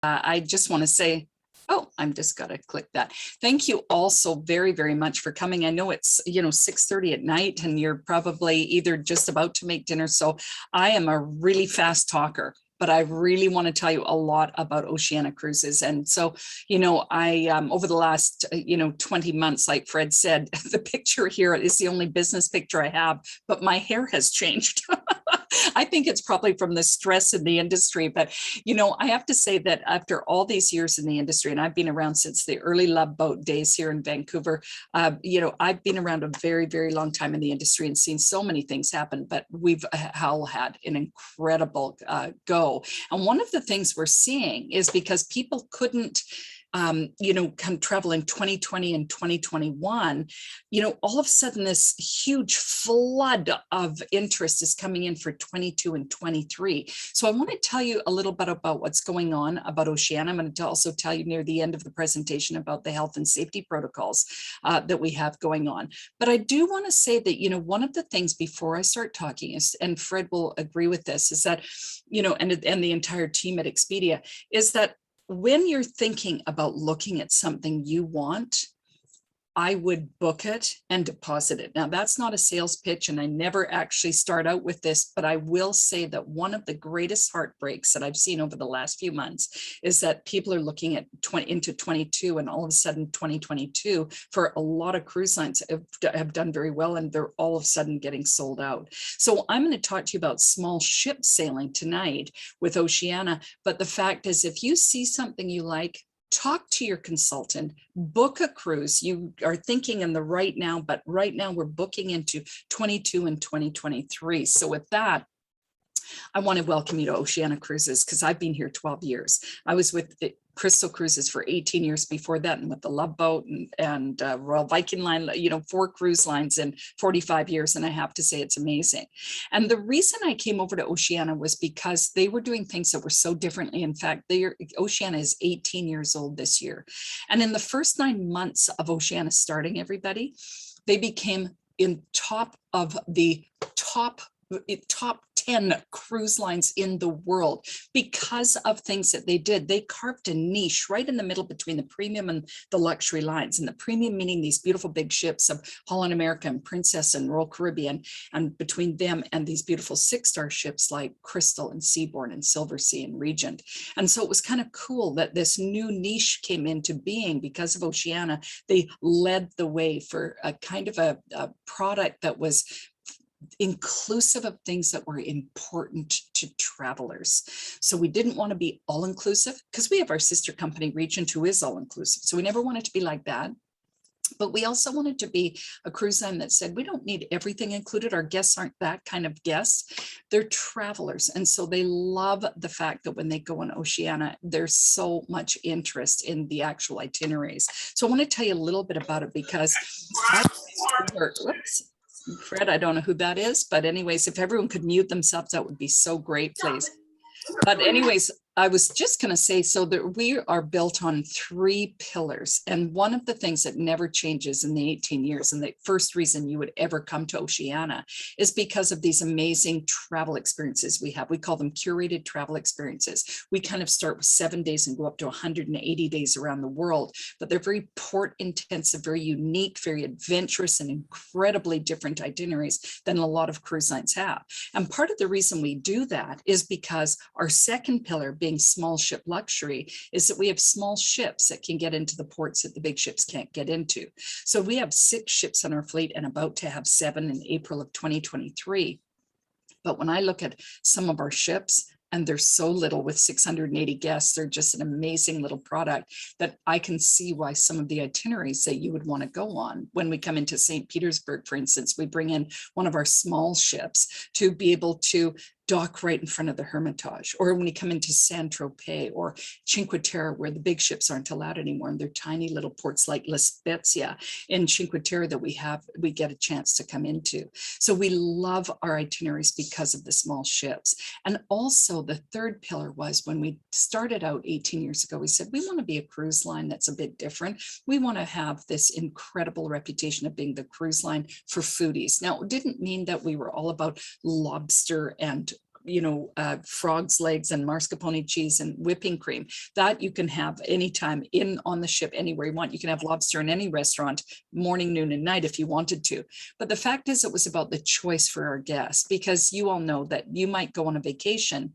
I just want to say, oh, I'm just got to click that. Thank you all so very, very much for coming. I know it's, 6:30 at night and you're probably either just about to make dinner. So I am a really fast talker, but I really want to tell you a lot about Oceania cruises. And so, I, over the last, 20 months, like Fred said, the picture here is the only business picture I have, but my hair has changed. I think it's probably from the stress in the industry, but I have to say that after all these years in the industry, and I've been around since the early Love Boat days here in Vancouver, I've been around a very, very long time in the industry and seen so many things happen, but we've all had an incredible go. And one of the things we're seeing is because people couldn't come travel in 2020 and 2021, all of a sudden this huge flood of interest is coming in for 22 and 23. So I want to tell you a little bit about what's going on about Oceania. I'm going to also tell you near the end of the presentation about the health and safety protocols that we have going on. But I do want to say that, one of the things before I start talking is, and Fred will agree with this, is that, and the entire team at Expedia, is that when you're thinking about looking at something you want, I would book it and deposit it. Now, that's not a sales pitch, and I never actually start out with this, but I will say that one of the greatest heartbreaks that I've seen over the last few months is that people are looking at into 22, and all of a sudden 2022 for a lot of cruise lines have done very well, and they're all of a sudden getting sold out. So I'm going to talk to you about small ship sailing tonight with Oceania. But the fact is, if you see something you like, talk to your consultant, book a cruise. You are thinking in the right now, but right now we're booking into 22 and 2023. So with that, I want to welcome you to Oceania Cruises because I've been here 12 years. I was with the Crystal Cruises for 18 years before that, and with the Love Boat and Royal Viking Line, 4 cruise lines in 45 years. And I have to say, it's amazing. And the reason I came over to Oceania was because they were doing things that were so differently. In fact, Oceania is 18 years old this year. And in the first 9 months of Oceania starting, everybody, they became in top of the top 10 cruise lines in the world because of things that they did. They carved a niche right in the middle between the premium and the luxury lines. And the premium meaning these beautiful big ships of Holland America and Princess and Royal Caribbean, and between them and these beautiful 6-star ships like Crystal and Seabourn and Silversea and Regent. And so it was kind of cool that this new niche came into being because of Oceania. They led the way for a kind of a product that was inclusive of things that were important to travelers. So we didn't want to be all inclusive because we have our sister company Regent who is all inclusive. So we never wanted to be like that. But we also wanted to be a cruise line that said, we don't need everything included. Our guests aren't that kind of guests. They're travelers. And so they love the fact that when they go on Oceania, there's so much interest in the actual itineraries. So I want to tell you a little bit about it because whoops, Fred, I don't know who that is, but anyways, if everyone could mute themselves, that would be so great, please. But anyways, I was just going to say, so that we are built on 3 pillars. And one of the things that never changes in the 18 years, and the first reason you would ever come to Oceania, is because of these amazing travel experiences we have. We call them curated travel experiences. We kind of start with 7 days and go up to 180 days around the world, but they're very port intensive, very unique, very adventurous, and incredibly different itineraries than a lot of cruise lines have. And part of the reason we do that is because our second pillar, being small ship luxury, is that we have small ships that can get into the ports that the big ships can't get into. So we have 6 ships on our fleet and about to have 7 in April of 2023. But when I look at some of our ships, and they're so little with 680 guests, they're just an amazing little product that I can see why some of the itineraries that you would want to go on. When we come into St. Petersburg, for instance, we bring in one of our small ships to be able to dock right in front of the Hermitage, or when you come into Saint-Tropez or Cinque Terre, where the big ships aren't allowed anymore, and they're tiny little ports like La Spezia in Cinque Terre that we get a chance to come into. So we love our itineraries because of the small ships. And also the third pillar was, when we started out 18 years ago, we said we want to be a cruise line that's a bit different. We want to have this incredible reputation of being the cruise line for foodies. Now, it didn't mean that we were all about lobster and frog's legs and mascarpone cheese and whipping cream. That you can have anytime on the ship, anywhere you want. You can have lobster in any restaurant, morning, noon, and night if you wanted to. But the fact is, it was about the choice for our guests, because you all know that you might go on a vacation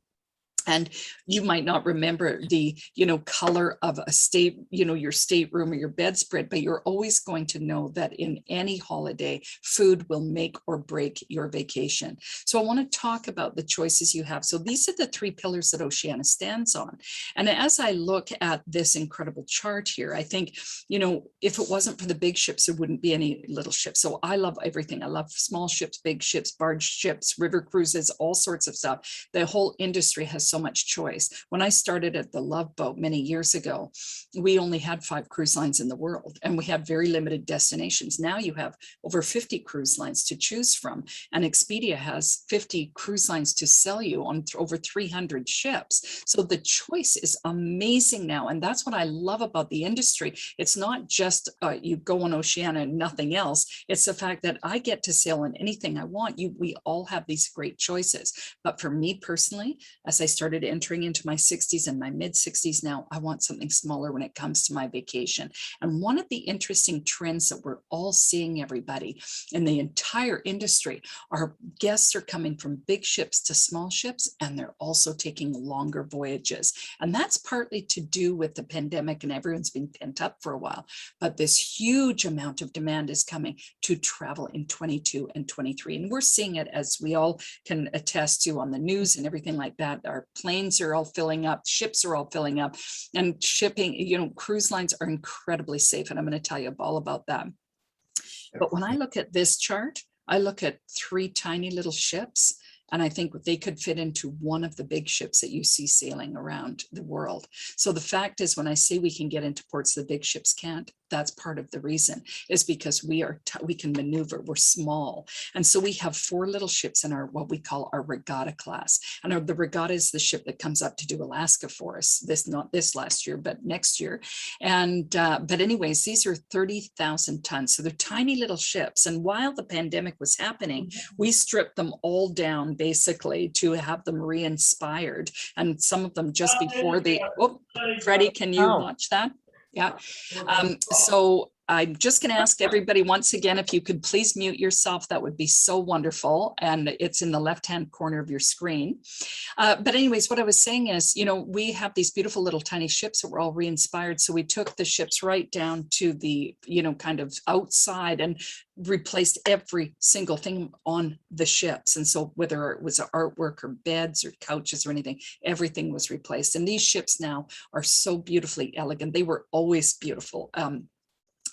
and you might not remember the, color of a state, your stateroom or your bedspread, but you're always going to know that in any holiday, food will make or break your vacation. So I want to talk about the choices you have. So these are the 3 pillars that Oceania stands on. And as I look at this incredible chart here, I think, if it wasn't for the big ships, there wouldn't be any little ships. So I love everything. I love small ships, big ships, barge ships, river cruises, all sorts of stuff. The whole industry has so much choice. When I started at the Love Boat many years ago, we only had 5 cruise lines in the world, and we had very limited destinations. Now you have over 50 cruise lines to choose from, and Expedia has 50 cruise lines to sell you on over 300 ships. So the choice is amazing now, and that's what I love about the industry. It's not just you go on Oceania and nothing else. It's the fact that I get to sail on anything I want. We all have these great choices. But for me personally, as I started entering into my 60s and my mid 60s now, I want something smaller when it comes to my vacation. And one of the interesting trends that we're all seeing, everybody in the entire industry, our guests are coming from big ships to small ships, and they're also taking longer voyages. And that's partly to do with the pandemic, and everyone's been pent up for a while. But this huge amount of demand is coming to travel in 22 and 23. And we're seeing it, as we all can attest to on the news and everything like that. Our planes are all filling up, ships are all filling up, and shipping, cruise lines are incredibly safe. And I'm going to tell you all about that. But when I look at this chart, I look at 3 tiny little ships, and I think they could fit into one of the big ships that you see sailing around the world. So the fact is, when I say we can get into ports the big ships can't, that's part of the reason, is because we can maneuver, we're small. And so we have 4 little ships in our, what we call our regatta class. And the regatta is the ship that comes up to do Alaska for us, not this last year, but next year. And, but anyways, these are 30,000 tons. So they're tiny little ships. And while the pandemic was happening, we stripped them all down basically to have them re-inspired. And some of them just before Freddie, can you watch that? Yeah. So I'm just going to ask everybody once again, if you could please mute yourself, that would be so wonderful. And it's in the left-hand corner of your screen. But anyways, what I was saying is, we have these beautiful little tiny ships that were all re-inspired. So we took the ships right down to the, kind of outside, and replaced every single thing on the ships. And so whether it was artwork or beds or couches or anything, everything was replaced. And these ships now are so beautifully elegant. They were always beautiful.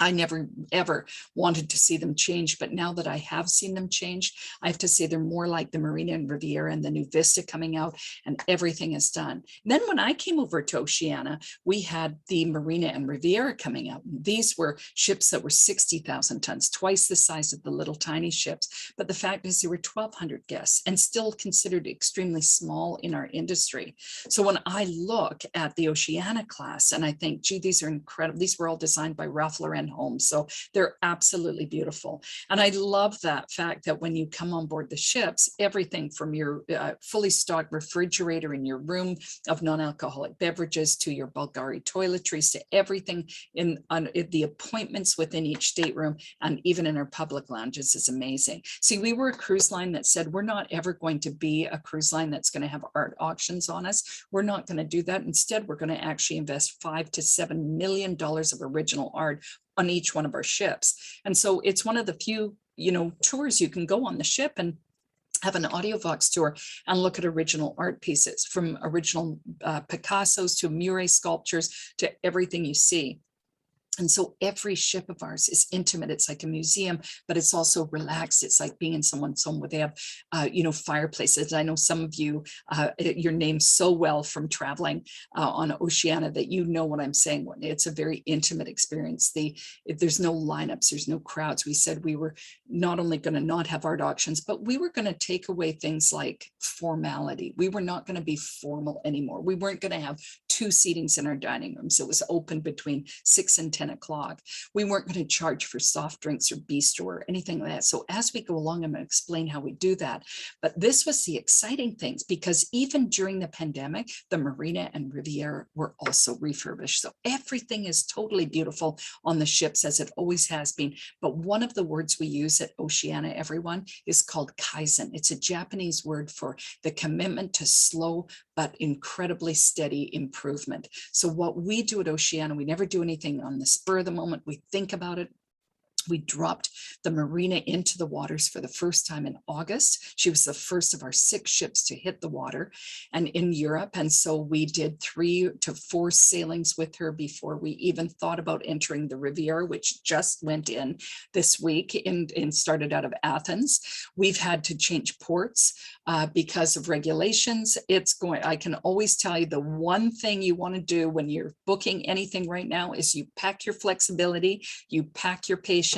I never, ever wanted to see them change, but now that I have seen them change, I have to say they're more like the Marina and Riviera and the new Vista coming out, and everything is done. Then when I came over to Oceania, we had the Marina and Riviera coming out. These were ships that were 60,000 tons, twice the size of the little tiny ships. But the fact is, there were 1,200 guests, and still considered extremely small in our industry. So when I look at the Oceania class, and I think, gee, these are incredible. These were all designed by Ralph Lauren homes. So they're absolutely beautiful. And I love that fact that when you come on board the ships, everything from your fully stocked refrigerator in your room of non-alcoholic beverages, to your Bulgari toiletries, to everything in the appointments within each stateroom, and even in our public lounges, is amazing. See, we were a cruise line that said, we're not ever going to be a cruise line that's going to have art auctions on us. We're not going to do that. Instead, we're going to actually invest $5 to $7 million of original art on each one of our ships. And so it's one of the few, tours you can go on the ship and have an audiovox tour and look at original art pieces, from original Picassos to Murray sculptures to everything you see. And so every ship of ours is intimate. It's like a museum, but it's also relaxed. It's like being in someone's home where they have, fireplaces. I know some of you, your name so well from traveling on Oceania that you know what I'm saying. It's a very intimate experience. There's no lineups, there's no crowds. We said we were not only going to not have art auctions, but we were going to take away things like formality. We were not going to be formal anymore. We weren't going to have 2 seatings in our dining rooms. It was open between 6 and 10 10 o'clock. We weren't going to charge for soft drinks or bistro or anything like that. So as we go along, I'm going to explain how we do that. But this was the exciting things, because even during the pandemic, the Marina and Riviera were also refurbished. So everything is totally beautiful on the ships, as it always has been. But one of the words we use at Oceania, everyone, is called Kaizen. It's a Japanese word for the commitment to slow but incredibly steady improvement. So what we do at Oceania, we never do anything on the spur of the moment. We think about it. We dropped the Marina into the waters for the first time in August. She was the first of our 6 ships to hit the water and in Europe. And so we did 3 to 4 sailings with her before we even thought about entering the Riviera, which just went in this week and started out of Athens. We've had to change ports because of regulations. I can always tell you, the one thing you want to do when you're booking anything right now is you pack your flexibility, you pack your patience,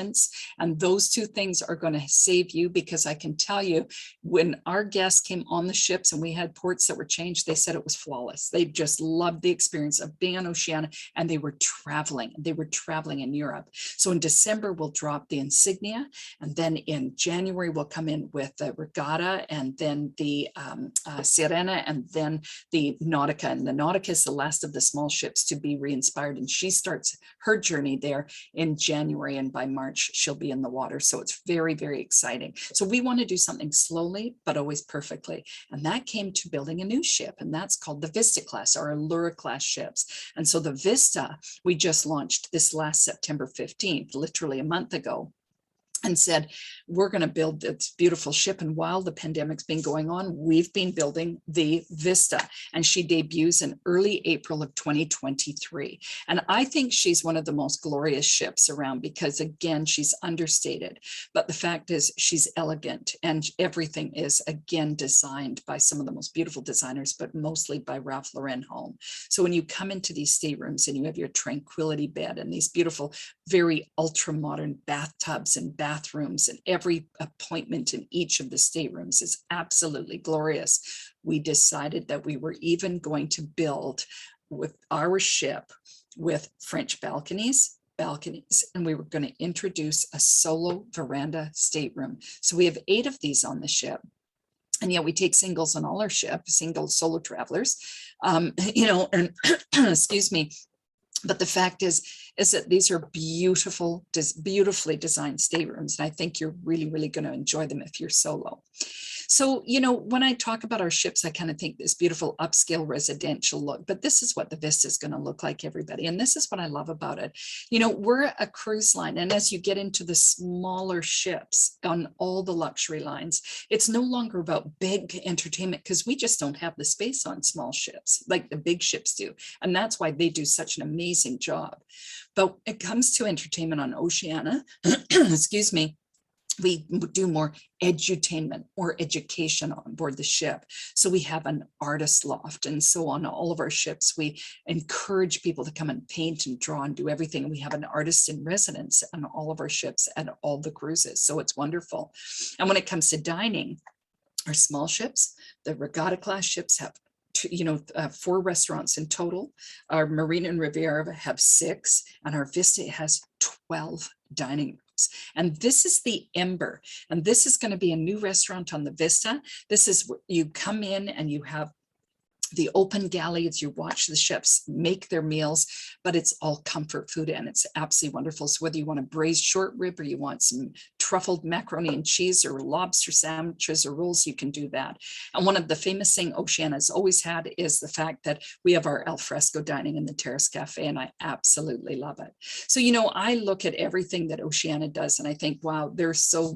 and those 2 things are going to save you, because I can tell you, when our guests came on the ships and we had ports that were changed, they said it was flawless. They just loved the experience of being on Oceania, and they were traveling. They were traveling in Europe. So in December, we'll drop the Insignia, and then in January, we'll come in with the Regatta, and then the Sirena, and then the Nautica. And the Nautica is the last of the small ships to be re-inspired, and she starts her journey there in January, and by March she'll be in the water. So it's very, very exciting. So we want to do something slowly but always perfectly, and that came to building a new ship, and that's called the Vista class, our Allura class ships. And so the Vista, we just launched this last September 15th, literally a month ago, and said, we're going to build this beautiful ship. And while the pandemic's been going on, we've been building the Vista, and she debuts in early April of 2023. And I think she's one of the most glorious ships around, because again, she's understated, but the fact is she's elegant, and everything is again designed by some of the most beautiful designers, but mostly by Ralph Lauren home. So when you come into these staterooms and you have your tranquility bed and these beautiful, very ultra modern bathtubs and bathrooms, and every appointment in each of the staterooms is absolutely glorious. We decided that we were even going to build with our ship with French balconies, and we were going to introduce a solo veranda stateroom. So we have 8 of these on the ship. And yet we take singles on all our ship, single solo travelers, and excuse me. But the fact is that these are beautifully designed staterooms. And I think you're really, really going to enjoy them if you're solo. So, when I talk about our ships, I kind of think this beautiful upscale residential look, but this is what the Vista is going to look like, everybody. And this is what I love about it. We're a cruise line. And as you get into the smaller ships on all the luxury lines, it's no longer about big entertainment, because we just don't have the space on small ships like the big ships do. And that's why they do such an amazing job. But it comes to entertainment on Oceania, excuse me, we do more edutainment or education on board the ship. So we have an artist loft. And so on all of our ships, we encourage people to come and paint and draw and do everything. We have an artist in residence on all of our ships and all the cruises. So it's wonderful. And when it comes to dining, our small ships, the Regatta class ships have 4 restaurants in total. Our Marina and Riviera have 6, and our Vista has 12 dining rooms. And this is the Ember, and this is going to be a new restaurant on the Vista. This is where you come in and you have the open galley as you watch the chefs make their meals, but it's all comfort food and it's absolutely wonderful. So whether you want a braised short rib or you want some truffled macaroni and cheese or lobster sandwiches or rolls, you can do that. And one of the famous things Oceania's always had is the fact that we have our al fresco dining in the Terrace Cafe, and I absolutely love it. So, I look at everything that Oceania does and I think, wow, there's so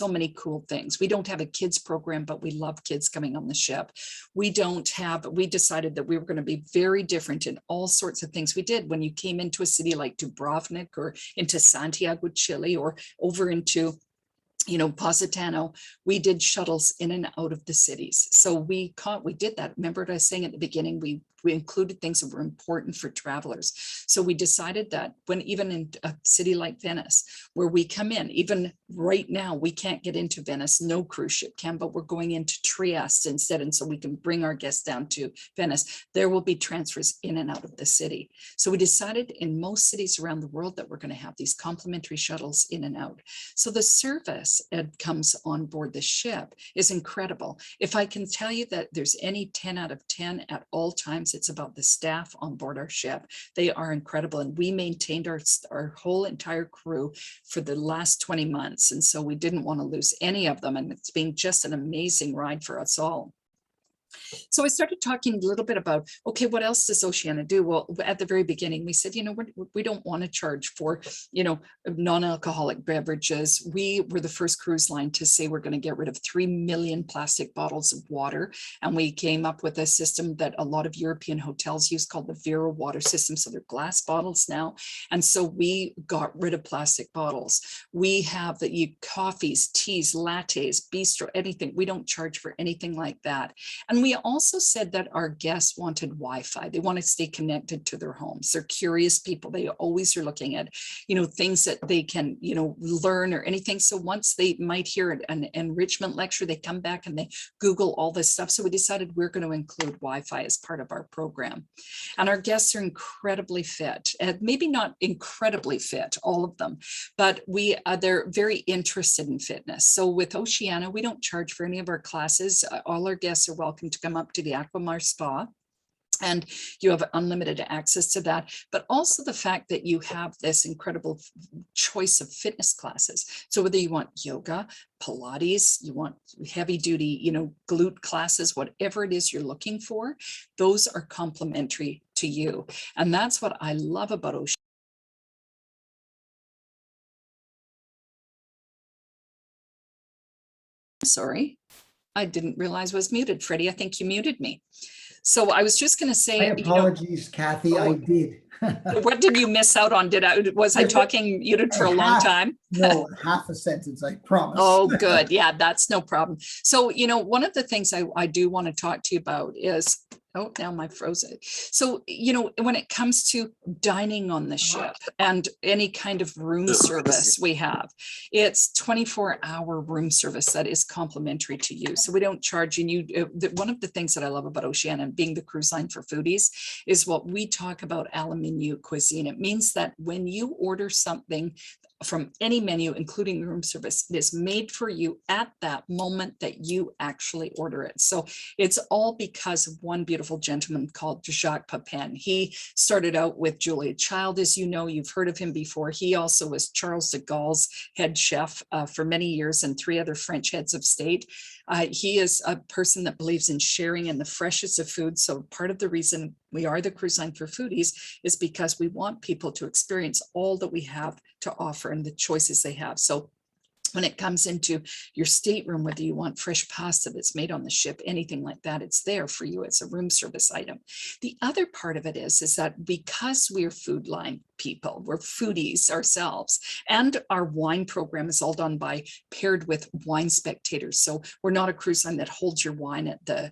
many cool things. We don't have a kids program, but we love kids coming on the ship. We decided that we were going to be very different in all sorts of things we did. When you came into a city like Dubrovnik or into Santiago, Chile, or over into Positano, we did shuttles in and out of the cities. So we did that. Remember what I was saying at the beginning, we we included things that were important for travelers. So we decided that when even in a city like Venice, where we come in, even right now, we can't get into Venice, no cruise ship can, but we're going into Trieste instead. And so we can bring our guests down to Venice. There will be transfers in and out of the city. So we decided in most cities around the world that we're going to have these complimentary shuttles in and out. So the service that comes on board the ship is incredible. If I can tell you that there's any 10 out of 10 at all times, it's about the staff on board our ship. They are incredible. And we maintained our whole entire crew for the last 20 months. And so we didn't want to lose any of them. And it's been just an amazing ride for us all. So I started talking a little bit about, okay, what else does Oceania do? Well, at the very beginning, we said, we don't want to charge for, non-alcoholic beverages. We were the first cruise line to say we're going to get rid of 3 million plastic bottles of water. And we came up with a system that a lot of European hotels use called the Vera water system. So they're glass bottles now. And so we got rid of plastic bottles. We have coffees, teas, lattes, bistro, anything. We don't charge for anything like that. And we also said that our guests wanted Wi-Fi. They want to stay connected to their homes. They're curious people. They always are looking at, things that they can, learn or anything. So once they might hear an enrichment lecture, they come back and they Google all this stuff. So we decided we're going to include Wi-Fi as part of our program. And our guests are incredibly fit, and maybe not incredibly fit, all of them, but they're very interested in fitness. So with Oceania, we don't charge for any of our classes. All our guests are welcome to come up to the Aquamar Spa, and you have unlimited access to that, but also the fact that you have this incredible choice of fitness classes. So whether you want yoga, Pilates, you want heavy duty, glute classes, whatever it is you're looking for, those are complimentary to you. And that's what I love about Oceania. Sorry, I didn't realize I was muted. Freddie, I think you muted me. So I was just going to say, my apologies, Kathy, I did. What did you miss out on? Was I talking muted for a long time? No, half a sentence, I promise. Oh, good. Yeah, that's no problem. So, one of the things I do want to talk to you about is, oh, now my frozen. So, when it comes to dining on the ship and any kind of room service we have, it's 24-hour room service that is complimentary to you. So we don't charge you. One of the things that I love about Oceania, being the cruise line for foodies, is what we talk about a la menu cuisine. It means that when you order something from any menu, including room service, it is made for you at that moment that you actually order it. So it's all because of one beautiful gentleman called Jacques Pepin. He started out with Julia Child, as you know, you've heard of him before. He also was Charles de Gaulle's head chef for many years, and 3 other French heads of state. He is a person that believes in sharing and the freshest of food. So part of the reason we are the cruise line for foodies is because we want people to experience all that we have to offer and the choices they have. So when it comes into your stateroom, whether you want fresh pasta that's made on the ship, anything like that, it's there for you. It's a room service item. The other part of it is that because we're food line people, we're foodies ourselves, and our wine program is all done by paired with wine spectators. So we're not a cruise line that holds your wine at the,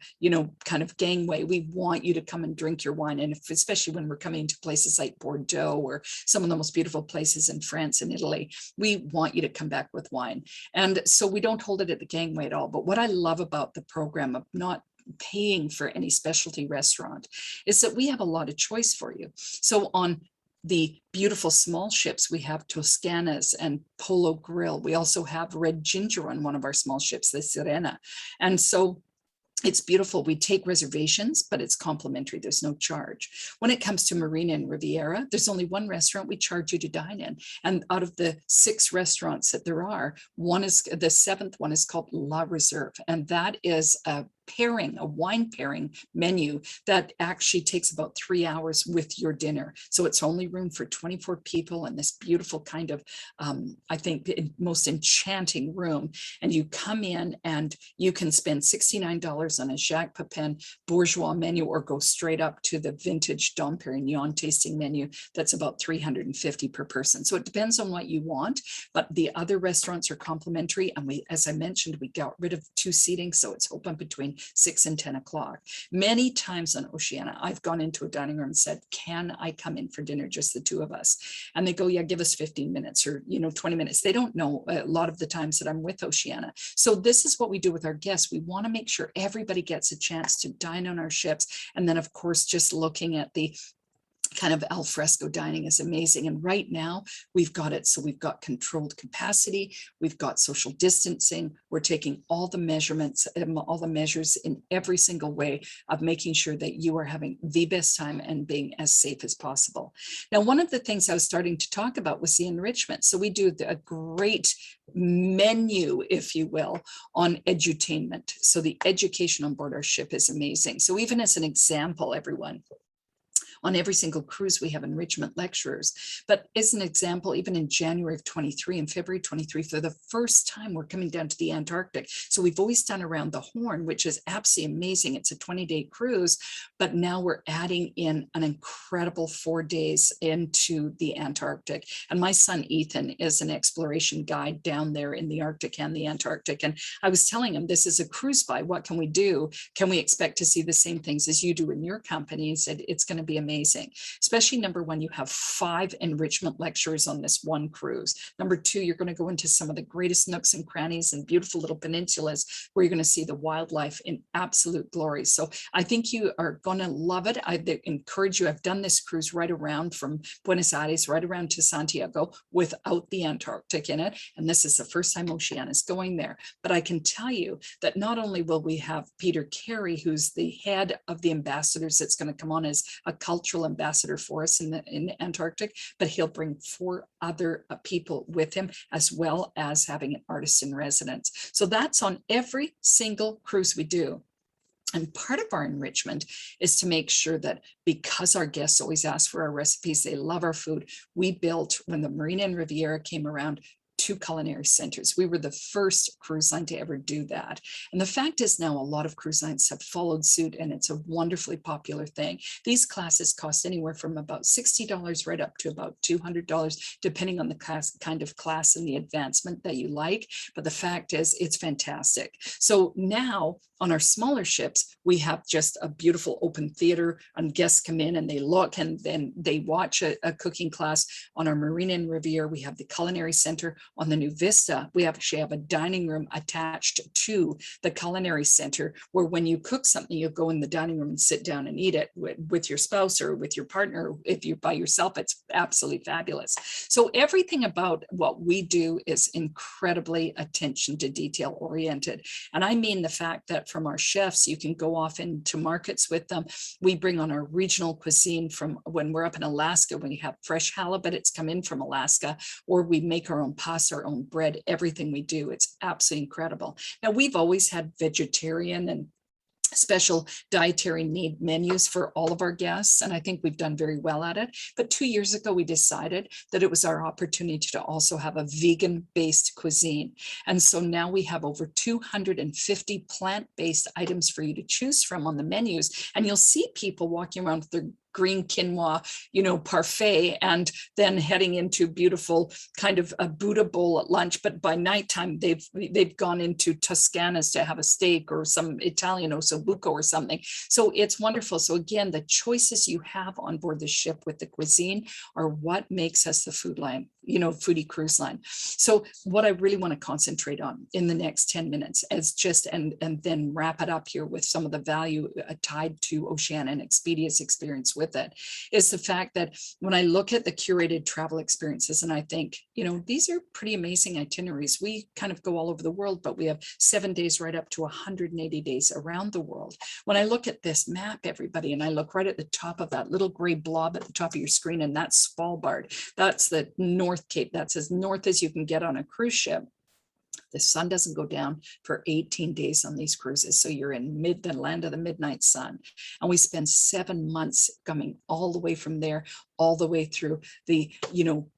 kind of gangway. We want you to come and drink your wine. And especially when we're coming to places like Bordeaux or some of the most beautiful places in France and Italy, we want you to come back with wine. And so we don't hold it at the gangway at all. But what I love about the program of not paying for any specialty restaurant is that we have a lot of choice for you. So on the beautiful small ships, we have Toscanas and Polo Grill. We also have Red Ginger on one of our small ships, the Sirena. And so it's beautiful. We take reservations, but it's complimentary. There's no charge. When it comes to Marina and Riviera, there's only one restaurant we charge you to dine in. And out of the 6 restaurants that there are, the 7th one is called La Reserve. And that is a wine pairing menu that actually takes about 3 hours with your dinner. So it's only room for 24 people in this beautiful kind of, I think, most enchanting room. And you come in and you can spend $69 on a Jacques Pepin bourgeois menu, or go straight up to the vintage Dom Perignon tasting menu. That's about $350 per person. So it depends on what you want, but the other restaurants are complimentary. And we, as I mentioned, we got rid of 2 seating. So it's open between between 6 and 10 o'clock. Many times on Oceania, I've gone into a dining room and said, can I come in for dinner, just the two of us? And they go, yeah, give us 15 minutes or, 20 minutes. They don't know a lot of the times that I'm with Oceania. So this is what we do with our guests. We want to make sure everybody gets a chance to dine on our ships. And then of course, just looking at the kind of al fresco dining is amazing. And right now we've got it. So we've got controlled capacity. We've got social distancing. We're taking all the measurements, all the measures in every single way of making sure that you are having the best time and being as safe as possible. Now, one of the things I was starting to talk about was the enrichment. So we do a great menu, if you will, on edutainment. So the education on board our ship is amazing. So even as an example, everyone, on every single cruise, we have enrichment lecturers. But as an example, even in January of 23 and February 23, for the first time, we're coming down to the Antarctic. So we've always done around the Horn, which is absolutely amazing. It's a 20-day cruise, but now we're adding in an incredible 4 days into the Antarctic. And my son, Ethan, is an exploration guide down there in the Arctic and the Antarctic. And I was telling him, this is a cruise by, what can we do? Can we expect to see the same things as you do in your company? He said, it's going to be amazing. Especially number one, you have 5 enrichment lectures on this one cruise. Number 2, you're going to go into some of the greatest nooks and crannies and beautiful little peninsulas where you're going to see the wildlife in absolute glory. So I think you are going to love it. I encourage you. I've done this cruise right around from Buenos Aires, right around to Santiago without the Antarctic in it. And this is the first time Oceania is going there. But I can tell you that not only will we have Peter Carey, who's the head of the ambassadors that's going to come on as a cultural ambassador for us in Antarctic, but he'll bring 4 other people with him, as well as having an artist in residence. So that's on every single cruise we do. And part of our enrichment is to make sure that, because our guests always ask for our recipes, they love our food, we built, when the Marina and Riviera came around, 2 culinary centers. We were the first cruise line to ever do that. And the fact is now a lot of cruise lines have followed suit, and it's a wonderfully popular thing. These classes cost anywhere from about $60 right up to about $200, depending on the kind of class and the advancement that you like. But the fact is, it's fantastic. So now on our smaller ships, we have just a beautiful open theater, and guests come in and they look and then they watch a cooking class. On our Marina and Riviera, we have the culinary center. On the New Vista, we actually have a dining room attached to the culinary center, where when you cook something, you go in the dining room and sit down and eat it with your spouse or with your partner. If you're by yourself, it's absolutely fabulous. So everything about what we do is incredibly attention to detail oriented. And I mean the fact that from our chefs, you can go off into markets with them. We bring on our regional cuisine from when we're up in Alaska, when we have fresh halibut, it's come in from Alaska, or we make our own pasta, our own bread, everything we do. It's absolutely incredible. Now, we've always had vegetarian and special dietary need menus for all of our guests, and I think we've done very well at it. But 2 years ago, we decided that it was our opportunity to also have a vegan-based cuisine. And so now we have over 250 plant-based items for you to choose from on the menus. And you'll see people walking around with their green quinoa, parfait, and then heading into beautiful kind of a Buddha bowl at lunch. But by nighttime, they've gone into Toscanas to have a steak or some Italian ossobuco or something. So it's wonderful. So again, the choices you have on board the ship with the cuisine are what makes us the food line, foodie cruise line. So what I really want to concentrate on in the next 10 minutes is just, and then wrap it up here with some of the value tied to Oceania and Expedia's experience with it, is the fact that when I look at the curated travel experiences, and I think, these are pretty amazing itineraries. We kind of go all over the world, but we have 7 days right up to 180 days around the world. When I look at this map, everybody, and I look right at the top of that little gray blob at the top of your screen, and that's Svalbard. That's the North Cape. That's as north as you can get on a cruise ship. The sun doesn't go down for 18 days on these cruises. So you're in the land of the midnight sun. And we spend 7 months coming all the way from there, all the way through the,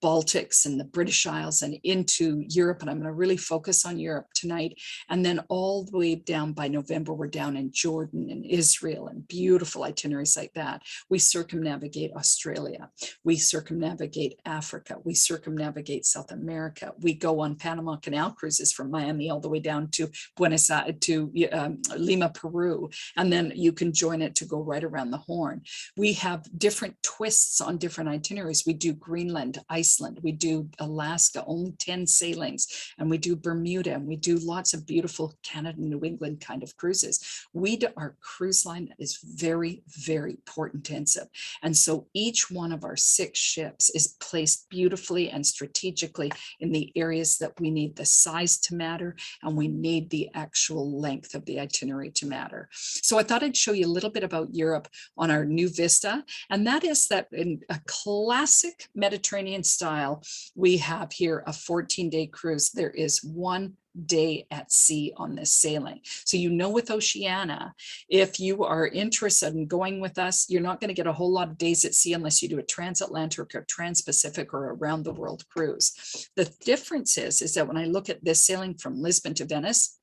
Baltics and the British Isles and into Europe. And I'm going to really focus on Europe tonight. And then all the way down by November, we're down in Jordan and Israel and beautiful itineraries like that. We circumnavigate Australia. We circumnavigate Africa. We circumnavigate South America. We go on Panama Canal cruises from Miami all the way down to Buenos Aires, to Lima, Peru. And then you can join it to go right around the Horn. We have different twists on different itineraries. We do Greenland, Iceland, we do Alaska, only 10 sailings, and we do Bermuda, and we do lots of beautiful Canada, New England kind of cruises. Our cruise line is very, very port intensive. And so each one of our 6 ships is placed beautifully and strategically in the areas that we need the size to matter, and we need the actual length of the itinerary to matter. So I thought I'd show you a little bit about Europe on our new Vista. And that is that in a classic Mediterranean style, we have here a 14-day cruise. There is 1 day at sea on this sailing. So with Oceania, if you are interested in going with us, you're not going to get a whole lot of days at sea unless you do a transatlantic or trans-Pacific or around the world cruise. The difference is that when I look at this sailing from Lisbon to Venice,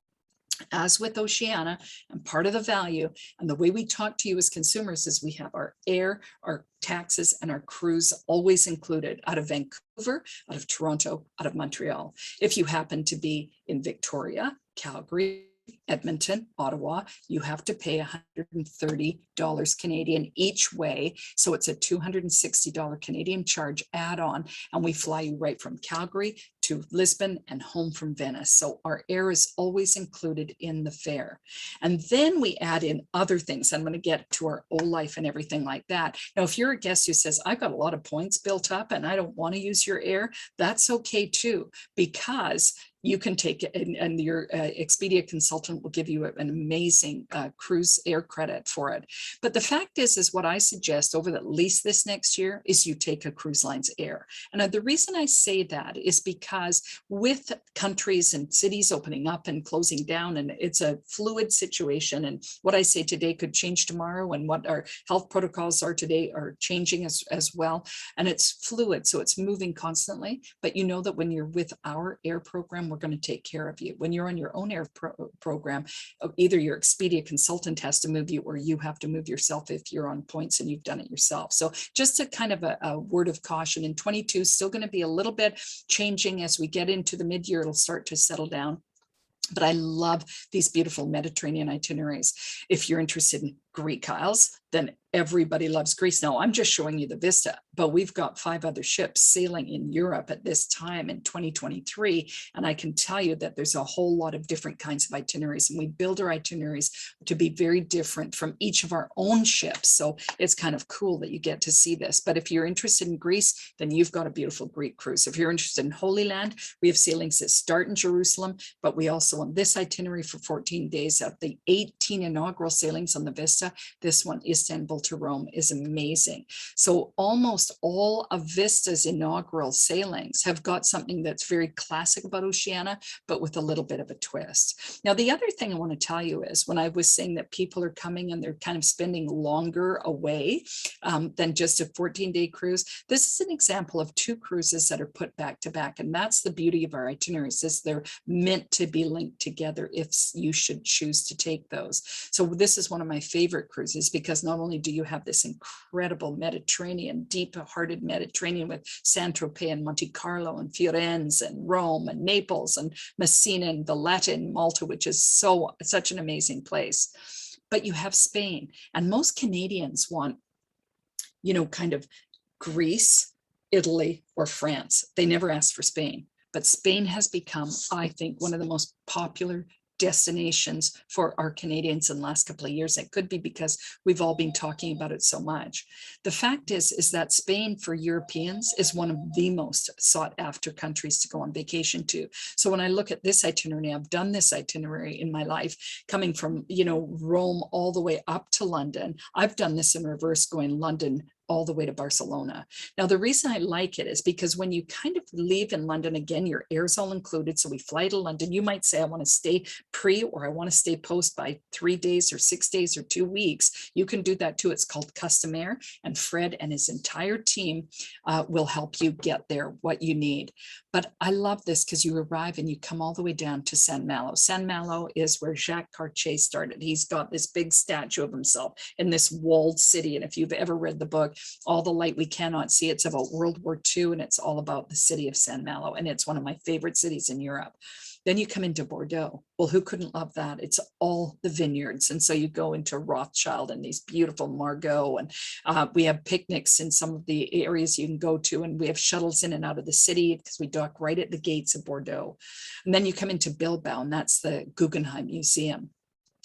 as with Oceania, and part of the value and the way we talk to you as consumers is we have our air, our taxes, and our cruise always included out of Vancouver, out of Toronto, out of Montreal. If you happen to be in Victoria, Calgary, Edmonton, Ottawa, you have to pay $130 Canadian each way. So it's a $260 Canadian charge add-on, and we fly you right from Calgary to Lisbon and home from Venice. So our air is always included in the fare. And then we add in other things. I'm going to get to our O-Life and everything like that. Now, if you're a guest who says, I've got a lot of points built up and I don't want to use your air, that's okay too, because you can take it, and your Expedia consultant will give you an amazing cruise air credit for it. But the fact is what I suggest over at least this next year is you take a cruise line's air. And the reason I say that is because with countries and cities opening up and closing down, and it's a fluid situation, and what I say today could change tomorrow, and what our health protocols are today are changing as well. And it's fluid, so it's moving constantly. But you know that when you're with our air program, we're going to take care of you. When you're on your own air program, either your Expedia consultant has to move you, or you have to move yourself if you're on points and you've done it yourself. So just a kind of a word of caution. In 22, still going to be a little bit changing as we get into the mid-year. It'll start to settle down. But I love these beautiful Mediterranean itineraries. If you're interested in Greek Isles, then everybody loves Greece. Now, I'm just showing you the Vista, but we've got 5 other ships sailing in Europe at this time in 2023. And I can tell you that there's a whole lot of different kinds of itineraries, and we build our itineraries to be very different from each of our own ships. So it's kind of cool that you get to see this. But if you're interested in Greece, then you've got a beautiful Greek cruise. If you're interested in Holy Land, we have sailings that start in Jerusalem, but we also on this itinerary for 14 days of the 18 inaugural sailings on the Vista, this one, Istanbul to Rome, is amazing. So almost all of Vista's inaugural sailings have got something that's very classic about Oceania, but with a little bit of a twist. Now, the other thing I want to tell you is when I was saying that people are coming and they're kind of spending longer away than just a 14-day cruise, this is an example of 2 cruises that are put back to back. And that's the beauty of our itineraries, is they're meant to be linked together if you should choose to take those. So this is one of my favorite cruises, because not only do you have this incredible Mediterranean, deep-hearted Mediterranean with Saint-Tropez and Monte Carlo and Firenze and Rome and Naples and Messina and Valletta and Malta, which is such an amazing place. But you have Spain, and most Canadians want, kind of Greece, Italy, or France. They never ask for Spain, but Spain has become, I think, one of the most popular destinations for our Canadians in the last couple of years. It could be because we've all been talking about it so much. The fact is that Spain for Europeans is one of the most sought after countries to go on vacation to. So when I look at this itinerary, I've done this itinerary in my life, coming from, Rome all the way up to London. I've done this in reverse, going London, all the way to Barcelona. Now, the reason I like it is because when you kind of leave in London, again, your air's all included. So we fly to London. You might say, I want to stay pre or I want to stay post by 3 days or 6 days or 2 weeks. You can do that too. It's called Custom Air, and Fred and his entire team will help you get there what you need. But I love this because you arrive and you come all the way down to Saint Malo. Saint Malo is where Jacques Cartier started. He's got this big statue of himself in this walled city. And if you've ever read the book, All the Light We Cannot See, it's about World War II, and it's all about the city of Saint Malo. And it's one of my favorite cities in Europe. Then you come into Bordeaux. Well, who couldn't love that? It's all the vineyards. And so you go into Rothschild and these beautiful Margaux, and we have picnics in some of the areas you can go to, and we have shuttles in and out of the city because we dock right at the gates of Bordeaux. And then you come into Bilbao, and that's the Guggenheim Museum.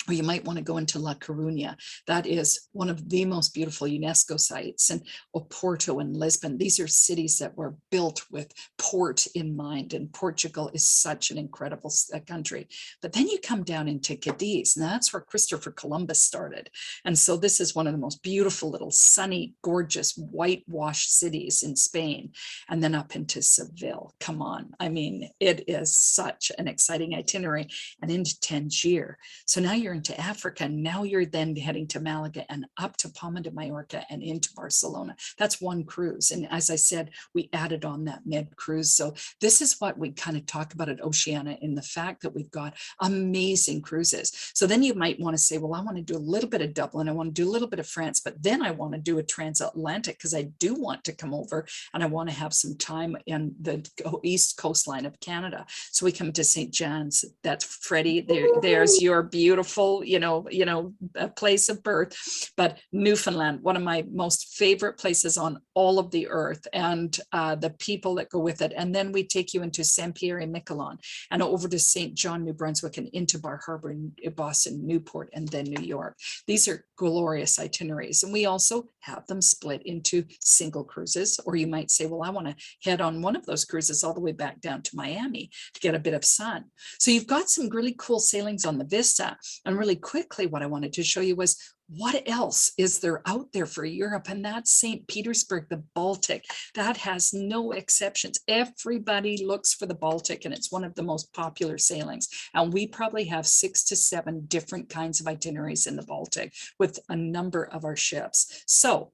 Or you might want to go into La Coruña. That is one of the most beautiful UNESCO sites. And Oporto and Lisbon, these are cities that were built with port in mind. And Portugal is such an incredible country. But then you come down into Cadiz, and that's where Christopher Columbus started. And so this is one of the most beautiful little sunny, gorgeous, whitewashed cities in Spain. And then up into Seville. Come on. I mean, it is such an exciting itinerary. And into Tangier. So now you're into Africa. Now you're then heading to Malaga and up to Palma de Mallorca and into Barcelona. That's one cruise. And as I said, we added on that mid cruise. So this is what we kind of talk about at Oceania, in the fact that we've got amazing cruises. So then you might want to say, well, I want to do a little bit of Dublin. I want to do a little bit of France, but then I want to do a transatlantic because I do want to come over and I want to have some time in the east coastline of Canada. So we come to St. John's. That's Freddie. There's your beautiful, a place of birth. But Newfoundland, one of my most favorite places on all of the earth, and the people that go with it. And then we take you into Saint Pierre and Miquelon and over to St. John, New Brunswick, and into Bar Harbor, Boston, Newport, and then New York. These are glorious itineraries. And we also have them split into single cruises, or you might say, well, I want to head on one of those cruises all the way back down to Miami to get a bit of sun. So you've got some really cool sailings on the Vista. And really quickly, what I wanted to show you was what else is there out there for Europe? And that's St. Petersburg, the Baltic. That has no exceptions. Everybody looks for the Baltic, and it's one of the most popular sailings. And we probably have 6 to 7 different kinds of itineraries in the Baltic with a number of our ships. So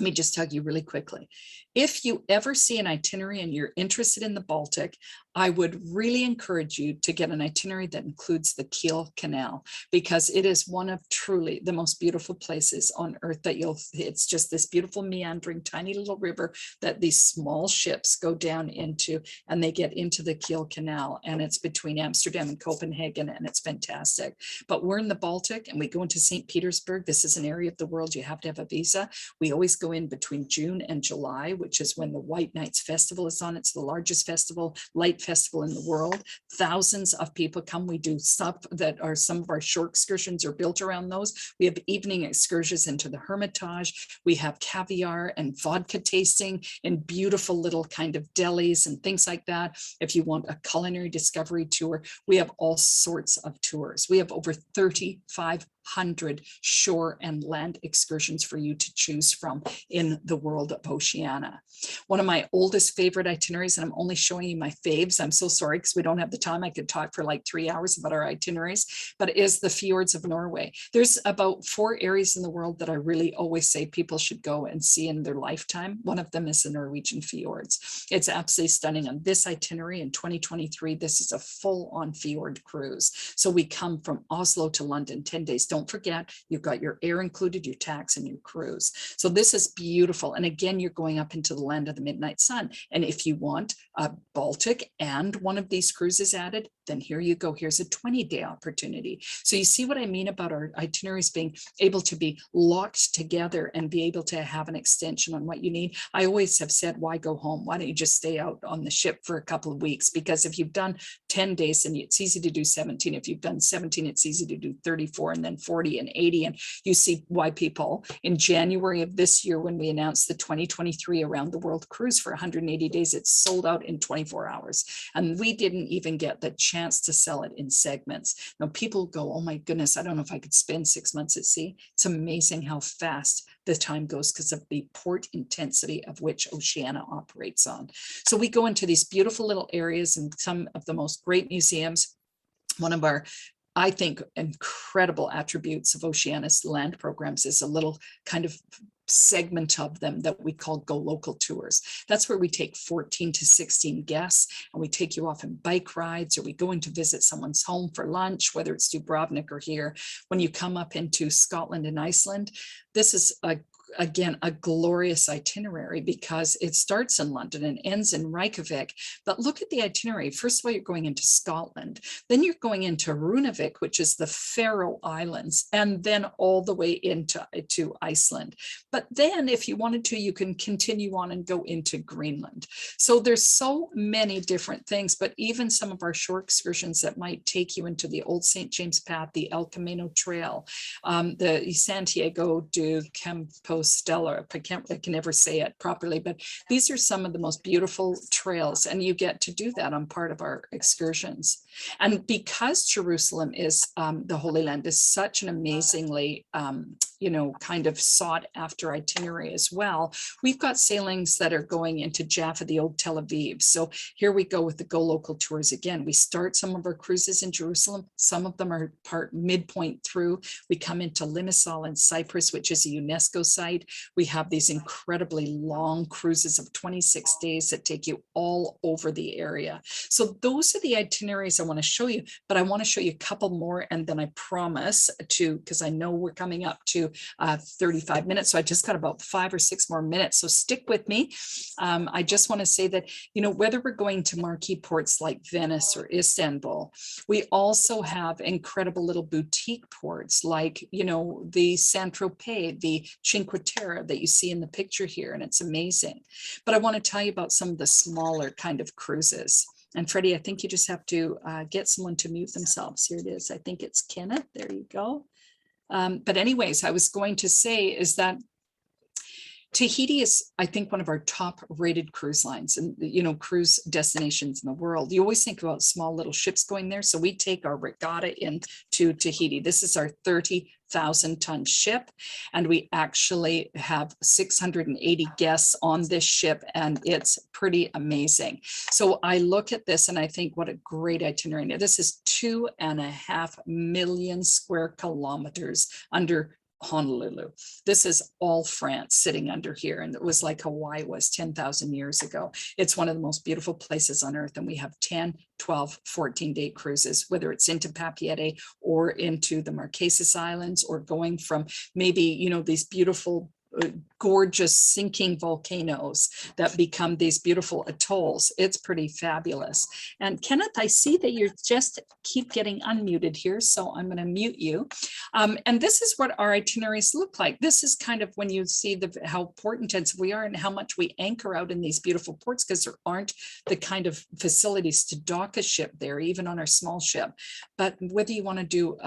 let me just tell you really quickly. If you ever see an itinerary and you're interested in the Baltic, I would really encourage you to get an itinerary that includes the Kiel Canal, because it is one of truly the most beautiful places on earth that it's just this beautiful meandering tiny little river that these small ships go down into, and they get into the Kiel Canal, and it's between Amsterdam and Copenhagen, and it's fantastic. But we're in the Baltic and we go into St. Petersburg. This is an area of the world you have to have a visa. We always go in between June and July, which is when the White Nights Festival is on. It's the largest light festival in the world. Thousands of people come. We do stuff that are some of our short excursions are built around those. We have evening excursions into the Hermitage. We have caviar and vodka tasting in beautiful little kind of delis and things like that. If you want a culinary discovery tour, we have all sorts of tours. We have over 3,500 shore and land excursions for you to choose from in the world of Oceania. One of my oldest favorite itineraries, and I'm only showing you my faves, I'm so sorry because we don't have the time. I could talk for like 3 hours about our itineraries, but is the fjords of Norway. There's about 4 areas in the world that I really always say people should go and see in their lifetime. One of them is the Norwegian fjords. It's absolutely stunning. On this itinerary in 2023, this is a full-on fjord cruise. So we come from Oslo to London, 10 days. Don't forget, you've got your air included, your tax, and your cruise. So this is beautiful. And again, you're going up into the land of the midnight sun. And if you want a Baltic and one of these cruises added, then here you go. Here's a 20-day opportunity. So you see what I mean about our itineraries being able to be locked together and be able to have an extension on what you need. I always have said, why go home? Why don't you just stay out on the ship for a couple of weeks? Because if you've done 10 days, then it's easy to do 17. If you've done 17, it's easy to do 34 and then 40 and 80. And you see why people in January of this year, when we announced the 2023 Around the World Cruise for 180 days, it's sold out in 24 hours. And we didn't even get the chance to sell it in segments. Now people go, oh my goodness, I don't know if I could spend 6 months at sea. It's amazing how fast the time goes because of the port intensity of which Oceania operates on. So we go into these beautiful little areas and some of the most great museums. One of our, I think, incredible attributes of Oceania's land programs is a little kind of segment of them that we call Go Local tours. That's where we take 14 to 16 guests and we take you off on bike rides, or we go in to visit someone's home for lunch, whether it's Dubrovnik or here. When you come up into Scotland and Iceland, this is again, a glorious itinerary because it starts in London and ends in Reykjavik. But look at the itinerary. First of all, you're going into Scotland, then you're going into Runavik, which is the Faroe Islands, and then all the way into Iceland. But then if you wanted to, you can continue on and go into Greenland. So there's so many different things, but even some of our short excursions that might take you into the Old St. James Path, the El Camino Trail, the Santiago de Compostela, I can never say it properly, but these are some of the most beautiful trails, and you get to do that on part of our excursions. And because Jerusalem is the Holy Land is such an amazingly kind of sought after itinerary as well, we've got sailings that are going into Jaffa, the old Tel Aviv. So here we go with the Go Local tours again. We start some of our cruises in Jerusalem. Some of them are midpoint through. We come into Limassol in Cyprus, which is a UNESCO site. We have these incredibly long cruises of 26 days that take you all over the area. So those are the itineraries I want to show you, but I want to show you a couple more, and then I promise to, because I know we're coming up to 35 minutes, so I just got about 5 or 6 more minutes, so stick with me. I just want to say that, whether we're going to marquee ports like Venice or Istanbul, we also have incredible little boutique ports like, the Saint-Tropez, the Cinque Terre that you see in the picture here, and it's amazing. But I want to tell you about some of the smaller kind of cruises. And Freddie, I think you just have to get someone to mute themselves. Here it is. I think it's Kenneth. There you go. But anyways, I was going to say is that Tahiti is, I think, one of our top rated cruise lines and, cruise destinations in the world. You always think about small little ships going there. So we take our regatta into Tahiti. This is our 30,000-ton ship. And we actually have 680 guests on this ship, and it's pretty amazing. So I look at this and I think, what a great itinerary. Now, this is 2.5 million square kilometers under Honolulu. This is all France sitting under here, and it was like Hawaii was 10,000 years ago. It's one of the most beautiful places on earth, and we have 10, 12, 14-day cruises, whether it's into Papeete or into the Marquesas Islands, or going from maybe, these beautiful gorgeous sinking volcanoes that become these beautiful atolls. It's pretty fabulous. And Kenneth, I see that you just keep getting unmuted here, so I'm going to mute you. And this is what our itineraries look like. This is kind of when you see how port intensive we are and how much we anchor out in these beautiful ports, because there aren't the kind of facilities to dock a ship there, even on our small ship. But whether you want to do,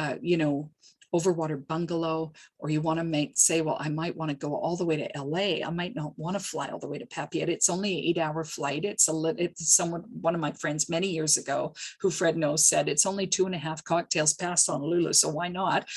overwater bungalow, or you want to say, well, I might want to go all the way to LA. I might not want to fly all the way to Papeete. It's only an 8-hour flight. It's one of my friends many years ago, who Fred knows, said it's only 2.5 cocktails past Honolulu, so why not?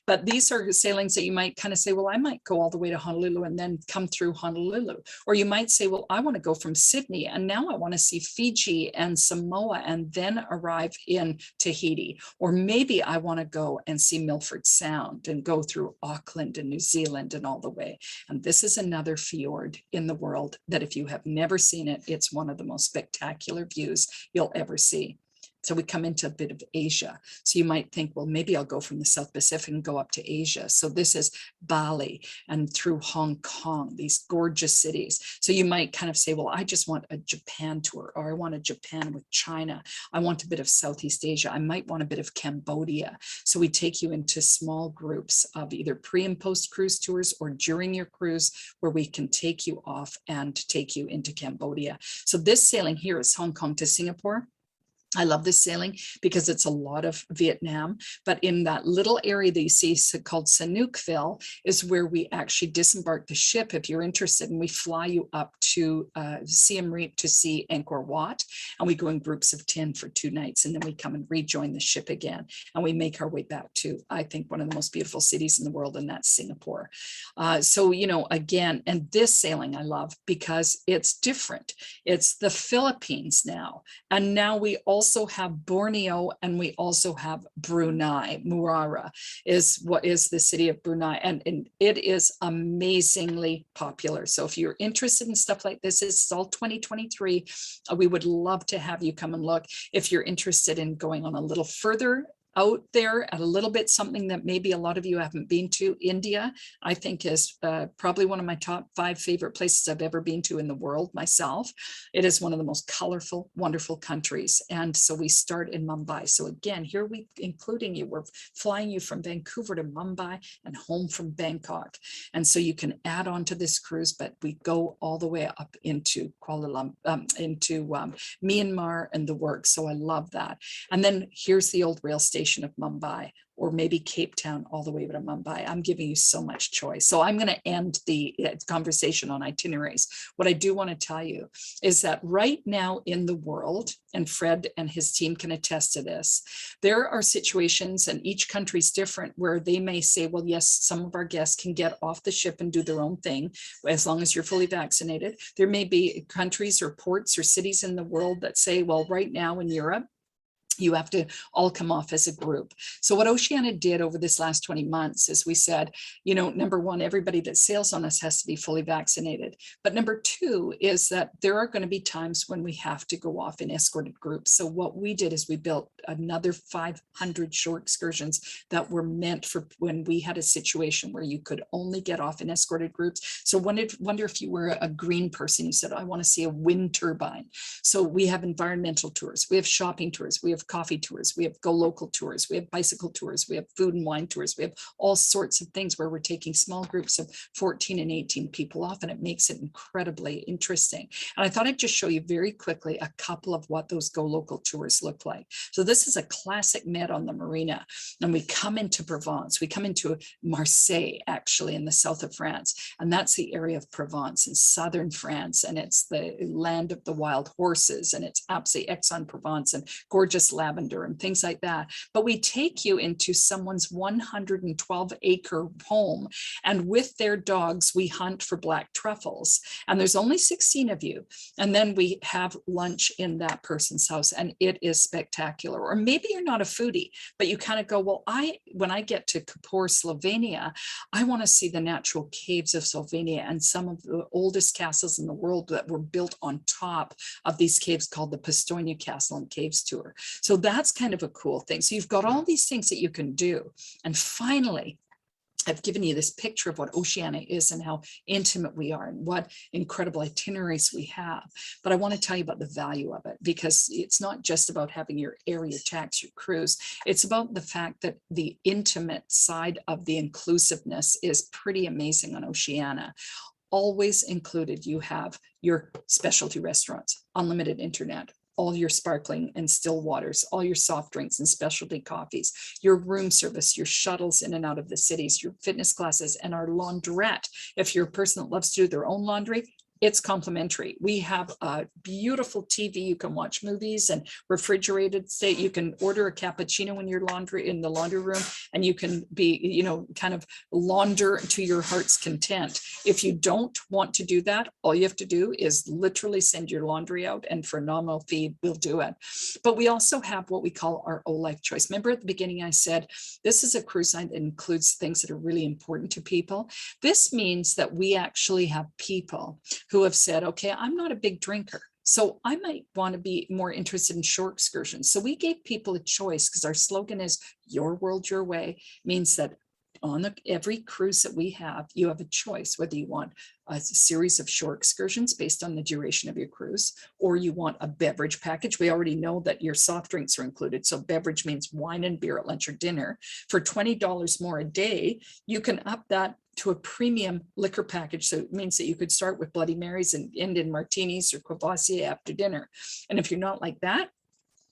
But these are sailings that you might kind of say, well, I might go all the way to Honolulu and then come through Honolulu. Or you might say, well, I want to go from Sydney and now I want to see Fiji and Samoa and then arrive in Tahiti. Or maybe I want to go and see Milford Sound and go through Auckland and New Zealand and all the way. And this is another fjord in the world that, if you have never seen it, it's one of the most spectacular views you'll ever see. So we come into a bit of Asia. So you might think, well, maybe I'll go from the South Pacific and go up to Asia. So this is Bali and through Hong Kong, these gorgeous cities. So you might kind of say, well, I just want a Japan tour, or I want a Japan with China. I want a bit of Southeast Asia. I might want a bit of Cambodia. So we take you into small groups of either pre and post cruise tours, or during your cruise, where we can take you off and take you into Cambodia. So this sailing here is Hong Kong to Singapore. I love this sailing because it's a lot of Vietnam, but in that little area that you see called Sanookville is where we actually disembark the ship if you're interested, and we fly you up to Siem Reap to see Angkor Wat, and we go in groups of 10 for 2 nights, and then we come and rejoin the ship again, and we make our way back to, I think, one of the most beautiful cities in the world, and that's Singapore. So, you know, again, and this sailing I love because it's different. It's the Philippines now, and now we also have Borneo, and we also have Brunei. Murara is what is the city of Brunei, and it is amazingly popular. So if you're interested in stuff like this, it's all 2023. We would love to have you come and look. If you're interested in going on a little further out there at a little bit something that maybe a lot of you haven't been to, India, I think is probably one of my top 5 favorite places I've ever been to in the world myself. It is one of the most colorful, wonderful countries. And so we start in Mumbai. So again, here we including you, we're flying you from Vancouver to Mumbai and home from Bangkok. And so you can add on to this cruise, but we go all the way up into Kuala Lumpur, into Myanmar and the works. So I love that. And then here's the old rail station of Mumbai, or maybe Cape Town all the way to Mumbai. I'm giving you so much choice. So I'm going to end the conversation on itineraries. What I do want to tell you is that right now in the world, and Fred and his team can attest to this, there are situations, and each country's different, where they may say, well, yes, some of our guests can get off the ship and do their own thing as long as you're fully vaccinated. There may be countries or ports or cities in the world that say, well, right now in Europe, you have to all come off as a group. So what Oceania did over this last 20 months is we said, you know, number one, everybody that sails on us has to be fully vaccinated. But number two is that there are going to be times when we have to go off in escorted groups. So what we did is we built another 500 shore excursions that were meant for when we had a situation where you could only get off in escorted groups. So wonder if you were a green person, you said, I want to see a wind turbine. So we have environmental tours, we have shopping tours, we have coffee tours, we have go local tours, we have bicycle tours, we have food and wine tours, we have all sorts of things where we're taking small groups of 14 and 18 people off, and it makes it incredibly interesting. And I thought I'd just show you very quickly a couple of what those go local tours look like. So this is a classic Med on the Marina, and we come into Provence, we come into Marseille, actually in the south of France, and that's the area of Provence in southern France, and it's the land of the wild horses, and it's absolutely Aix-en-Provence and gorgeous lavender and things like that. But we take you into someone's 112-acre home, and with their dogs, we hunt for black truffles. And there's only 16 of you. And then we have lunch in that person's house, and it is spectacular. Or maybe you're not a foodie, but you kind of go, well, when I get to Kapor, Slovenia, I want to see the natural caves of Slovenia and some of the oldest castles in the world that were built on top of these caves, called the Pistoia Castle and Caves Tour. So that's kind of a cool thing. So you've got all these things that you can do. And finally, I've given you this picture of what Oceania is and how intimate we are and what incredible itineraries we have. But I want to tell you about the value of it, because it's not just about having your area tax, your cruise. It's about the fact that the intimate side of the inclusiveness is pretty amazing on Oceania. Always included, you have your specialty restaurants, unlimited internet, all your sparkling and still waters, all your soft drinks and specialty coffees, your room service, your shuttles in and out of the cities, your fitness classes, and our laundrette. If you're a person that loves to do their own laundry, it's complimentary. We have a beautiful TV. You can watch movies and refrigerated state. You can order a cappuccino in your laundry, in the laundry room, and you can be, you know, kind of launder to your heart's content. If you don't want to do that, all you have to do is literally send your laundry out, and for a nominal fee, we'll do it. But we also have what we call our O-Life choice. Remember at the beginning, I said, this is a cruise line that includes things that are really important to people. This means that we actually have people who have said, okay, I'm not a big drinker, so I might want to be more interested in shore excursions. So we gave people a choice, because our slogan is your world, your way, means that on every cruise that we have, you have a choice whether you want a series of shore excursions based on the duration of your cruise, or you want a beverage package. We already know that your soft drinks are included. So beverage means wine and beer at lunch or dinner. For $20 more a day, you can up that to a premium liquor package. So it means that you could start with Bloody Marys and end in martinis or Courvoisier after dinner. And if you're not like that,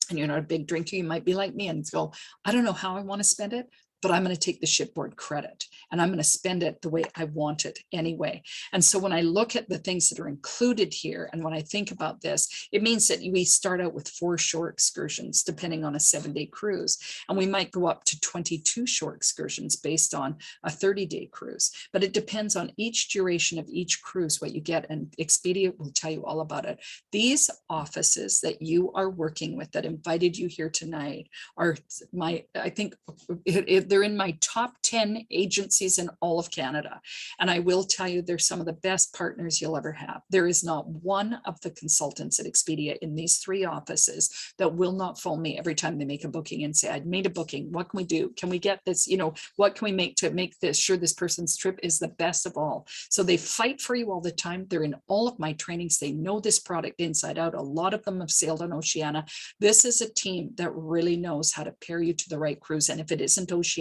and you're not a big drinker, you might be like me and go, I don't know how I want to spend it, but I'm going to take the shipboard credit and I'm going to spend it the way I want it anyway. And so when I look at the things that are included here, and when I think about this, it means that we start out with 4 shore excursions, depending on a 7-day cruise. And we might go up to 22 shore excursions based on a 30-day cruise. But it depends on each duration of each cruise, what you get. And Expedia will tell you all about it. These offices that you are working with that invited you here tonight are I think they're in my top 10 agencies in all of Canada. And I will tell you, they're some of the best partners you'll ever have. There is not one of the consultants at Expedia in these 3 offices that will not phone me every time they make a booking and say, I made a booking. What can we do? Can we get this? What can we make to make this sure this person's trip is the best of all? So they fight for you all the time. They're in all of my trainings. They know this product inside out. A lot of them have sailed on Oceania. This is a team that really knows how to pair you to the right cruise. And if it isn't Oceania,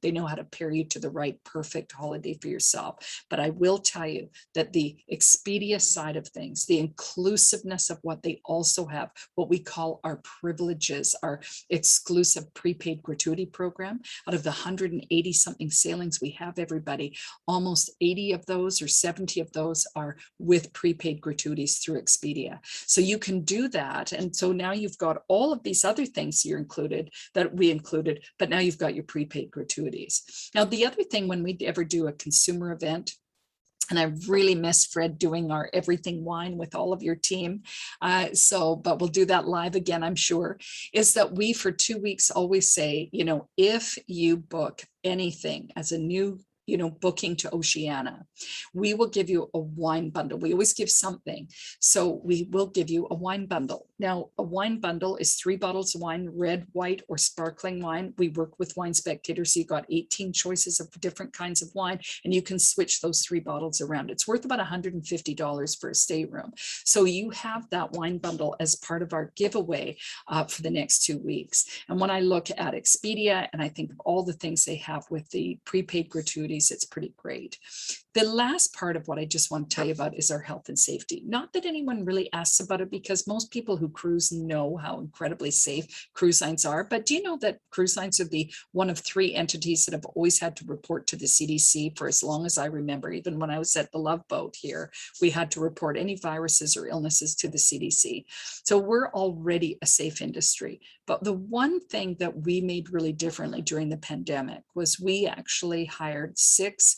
they know how to pair you to the right perfect holiday for yourself. But I will tell you that the Expedia side of things, the inclusiveness of what they also have, what we call our privileges, our exclusive prepaid gratuity program. Out of the 180 something sailings we have, everybody, almost 80 of those or 70 of those are with prepaid gratuities through Expedia. So you can do that. And so now you've got all of these other things that we included, but now you've got your prepaid gratuities. Now, the other thing, when we ever do a consumer event, and I really miss Fred doing our everything wine with all of your team. But we'll do that live again, I'm sure, is that we for 2 weeks always say, if you book anything as a new booking to Oceania, we will give you a wine bundle. We always give something. So we will give you a wine bundle. Now, a wine bundle is 3 bottles of wine, red, white, or sparkling wine. We work with Wine Spectator, so you got 18 choices of different kinds of wine, and you can switch those 3 bottles around. It's worth about $150 for a stateroom. So you have that wine bundle as part of our giveaway for the next 2 weeks. And when I look at Expedia, and I think of all the things they have with the prepaid gratuities, it's pretty great. The last part of what I just want to tell you about is our health and safety. Not that anyone really asks about it, because most people who cruise know how incredibly safe cruise lines are. But do you know that cruise lines are the one of 3 entities that have always had to report to the CDC for as long as I remember? Even when I was at the Love Boat here, we had to report any viruses or illnesses to the CDC. So we're already a safe industry. But the one thing that we made really differently during the pandemic was we actually hired 6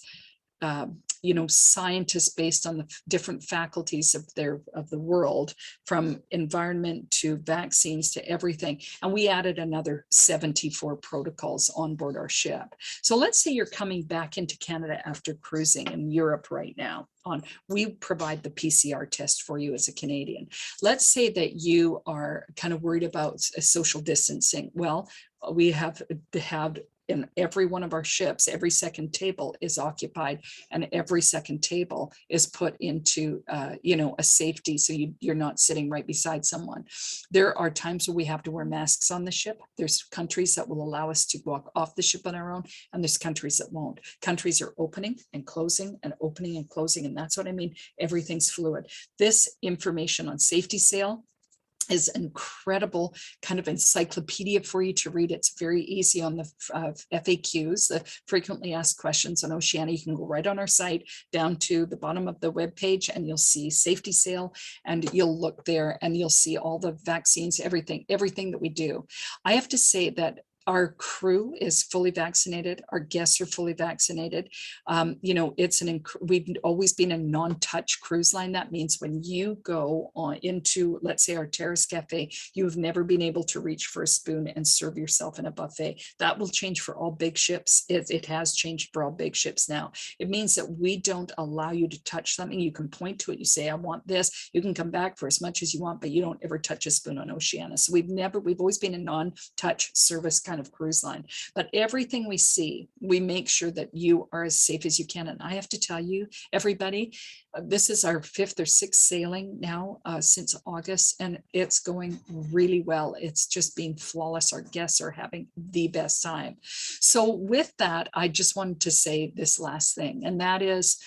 scientists based on the different faculties of the world, from environment to vaccines to everything. And we added another 74 protocols on board our ship. So let's say you're coming back into Canada after cruising in Europe right now. We provide the PCR test for you as a Canadian. Let's say that you are kind of worried about social distancing. Well, we have had in every one of our ships, every second table is occupied, and every second table is put into, a safety. So you're not sitting right beside someone. There are times where we have to wear masks on the ship. There's countries that will allow us to walk off the ship on our own, and there's countries that won't. Countries are opening and closing and opening and closing. And that's what I mean. Everything's fluid. This information on safety sail is incredible kind of encyclopedia for you to read. It's very easy on the FAQs, the frequently asked questions on Oceania. You can go right on our site down to the bottom of the web page, and you'll see safety sail, and you'll look there and you'll see all the vaccines, everything that we do. I have to say that our crew is fully vaccinated. Our guests are fully vaccinated. We've always been a non-touch cruise line. That means when you go on into, let's say, our Terrace Cafe, you've never been able to reach for a spoon and serve yourself in a buffet. That will change for all big ships. It has changed for all big ships now. It means that we don't allow you to touch something. You can point to it. You say, I want this. You can come back for as much as you want, but you don't ever touch a spoon on Oceania. So we've always been a non-touch service kind of cruise line. But everything we see, we make sure that you are as safe as you can. And I have to tell you, everybody, this is our 5th or 6th sailing now since August, and it's going really well. It's just been flawless. Our guests are having the best time. So with that, I just wanted to say this last thing, and that is,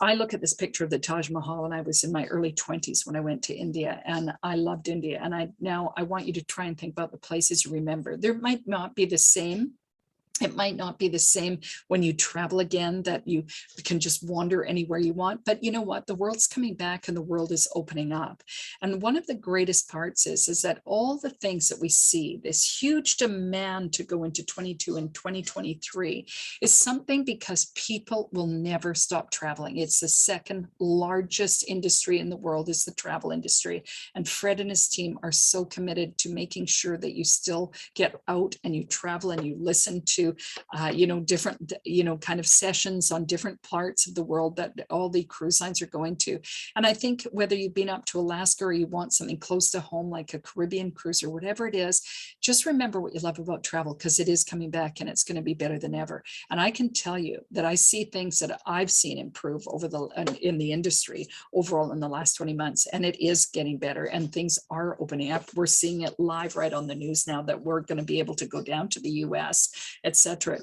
I look at this picture of the Taj Mahal, and I was in my early 20s when I went to India, and I loved India. And now I want you to try and think about the places you remember. There might not be the same. It might not be the same when you travel again, that you can just wander anywhere you want. But you know what? The world's coming back and the world is opening up. And one of the greatest parts is that all the things that we see, this huge demand to go into 22 and 2023 is something because people will never stop traveling. It's the second largest industry in the world is the travel industry. And Fred and his team are so committed to making sure that you still get out and you travel and you listen to different, kind of sessions on different parts of the world that all the cruise lines are going to. And I think whether you've been up to Alaska or you want something close to home, like a Caribbean cruise or whatever it is, just remember what you love about travel, because it is coming back and it's going to be better than ever. And I can tell you that I see things that I've seen improve in the industry overall in the last 20 months, and it is getting better and things are opening up. We're seeing it live right on the news now that we're going to be able to go down to the US, et cetera,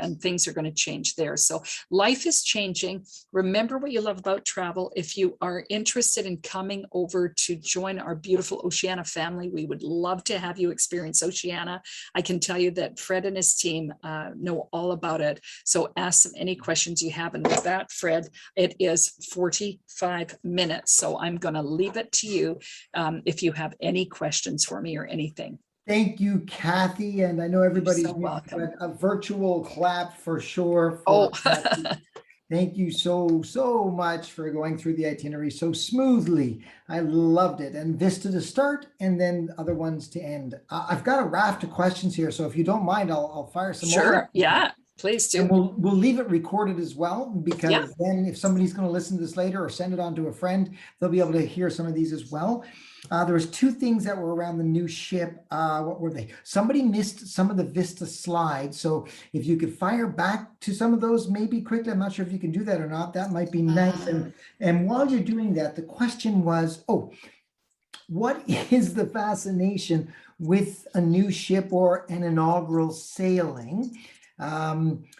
and things are going to change there. So life is changing. Remember what you love about travel. If you are interested in coming over to join our beautiful Oceania family, we would love to have you experience Oceania. I can tell you that Fred and his team know all about it. So ask them any questions you have. And with that, Fred, it is 45 minutes. So I'm going to leave it to you if you have any questions for me or anything. Thank you, Kathy. And I know everybody's so welcome. But a virtual clap for sure. Oh, thank you so much for going through the itinerary so smoothly. I loved it. And Vista to start and then other ones to end. I've got a raft of questions here. So if you don't mind, I'll fire some more. Sure. Yeah, please do. And we'll leave it recorded as well, because then if somebody's going to listen to this later or send it on to a friend, they'll be able to hear some of these as well. There was two things that were around the new ship. What were they? Somebody missed some of the Vista slides. So if you could fire back to some of those maybe quickly, I'm not sure if you can do that or not. That might be nice. And while you're doing that, the question was, what is the fascination with a new ship or an inaugural sailing?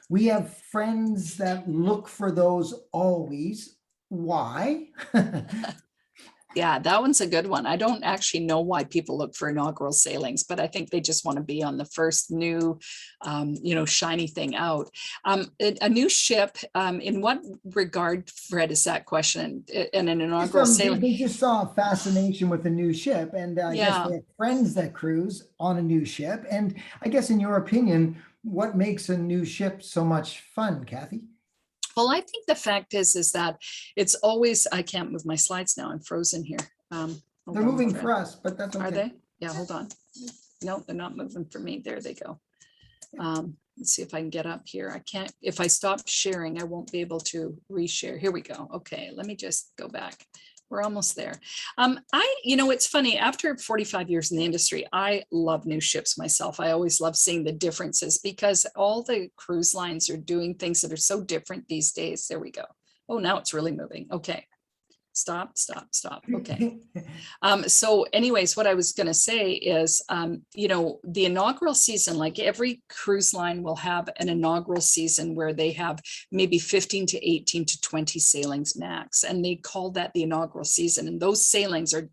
We have friends that look for those always. Why? Yeah, that one's a good one. I don't actually know why people look for inaugural sailings, but I think they just want to be on the first new, shiny thing out. A new ship, in what regard, Fred, is that question? In an inaugural sailing? They just saw a fascination with a new ship, and I guess they have friends that cruise on a new ship. And I guess, in your opinion, what makes a new ship so much fun, Kathy? Well, I think the fact is that it's always, I can't move my slides now. I'm frozen here. They're moving for us, but that's okay. Are they? Yeah, hold on. No, they're not moving for me. There they go. Let's see if I can get up here. I can't, if I stop sharing, I won't be able to reshare. Here we go. Okay, let me just go back. We're almost there. It's funny, after 45 years in the industry, I love new ships myself. I always love seeing the differences because all the cruise lines are doing things that are so different these days. There we go. Oh, now it's really moving. Okay. Stop. Okay. So anyways, what I was going to say is, the inaugural season, like every cruise line will have an inaugural season where they have maybe 15 to 18 to 20 sailings max. And they call that the inaugural season. And those sailings are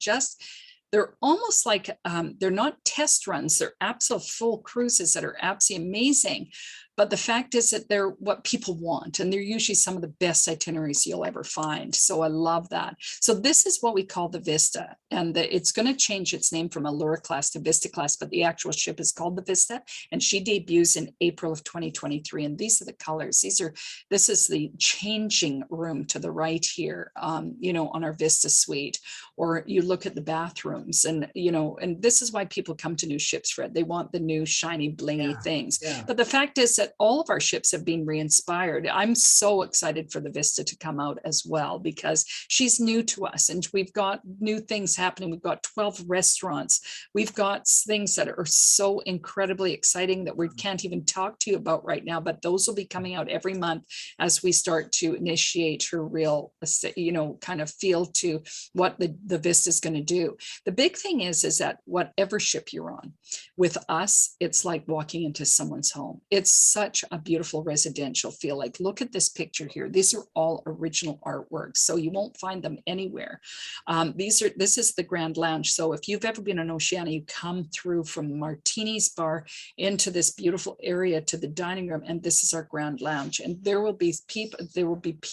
they're almost like, they're not test runs. They're absolute full cruises that are absolutely amazing. But the fact is that they're what people want, and they're usually some of the best itineraries you'll ever find. So I love that. So this is what we call the Vista, and it's going to change its name from Allura class to Vista class, but the actual ship is called the Vista, and she debuts in April of 2023. And these are the colors. This is the changing room to the right here, on our Vista suite. Or you look at the bathrooms, and this is why people come to new ships, Fred. They want the new shiny blingy things. Yeah. But the fact is that all of our ships have been re-inspired. I'm so excited for the Vista to come out as well, because she's new to us and we've got new things happening. We've got 12 restaurants. We've got things that are so incredibly exciting that we can't even talk to you about right now, but those will be coming out every month as we start to initiate her real, kind of feel to what the Vista is going to do. The big thing is that whatever ship you're on, with us, it's like walking into someone's home. It's such a beautiful residential feel. Like, look at this picture here. These are all original artworks, so you won't find them anywhere. This is the Grand Lounge. So if you've ever been in Oceania, you come through from Martini's bar into this beautiful area to the dining room, and this is our Grand Lounge. And there will be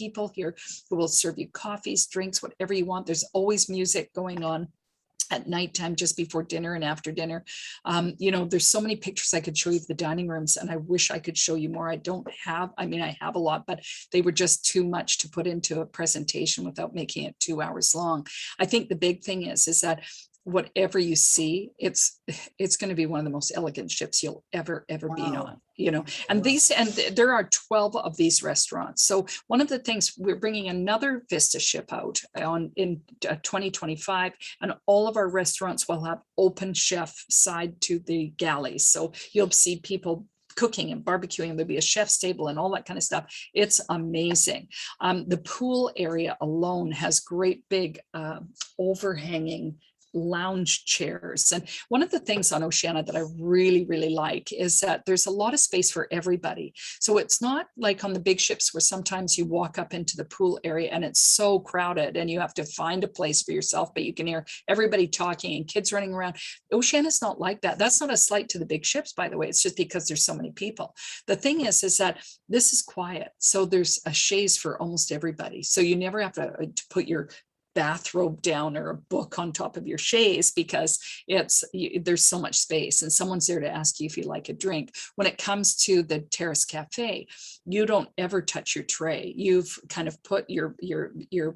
people here who will serve you coffees, drinks, whatever you want. There's always music going on at nighttime, just before dinner and after dinner. There's so many pictures I could show you of the dining rooms, and I wish I could show you more. I have a lot, but they were just too much to put into a presentation without making it 2 hours long. I think the big thing is that whatever you see, it's going to be one of the most elegant ships you'll ever been on, and there are 12 of these restaurants. So one of the things, we're bringing another Vista ship out in 2025, and all of our restaurants will have open chef side to the galleys. So you'll see people cooking and barbecuing. There'll be a chef's table and all that kind of stuff. It's amazing. The pool area alone has great big overhanging lounge chairs. And one of the things on Oceania that I really, really like is that there's a lot of space for everybody. So it's not like on the big ships where sometimes you walk up into the pool area and it's so crowded and you have to find a place for yourself, but you can hear everybody talking and kids running around. Oceania's not like that. That's not a slight to the big ships, by the way. It's just because there's so many people. The thing is that this is quiet. So there's a chaise for almost everybody. So you never have to put your bathrobe down or a book on top of your chaise, because there's so much space and someone's there to ask you if you like a drink. When it comes to the Terrace Cafe, you don't ever touch your tray. You've kind of put your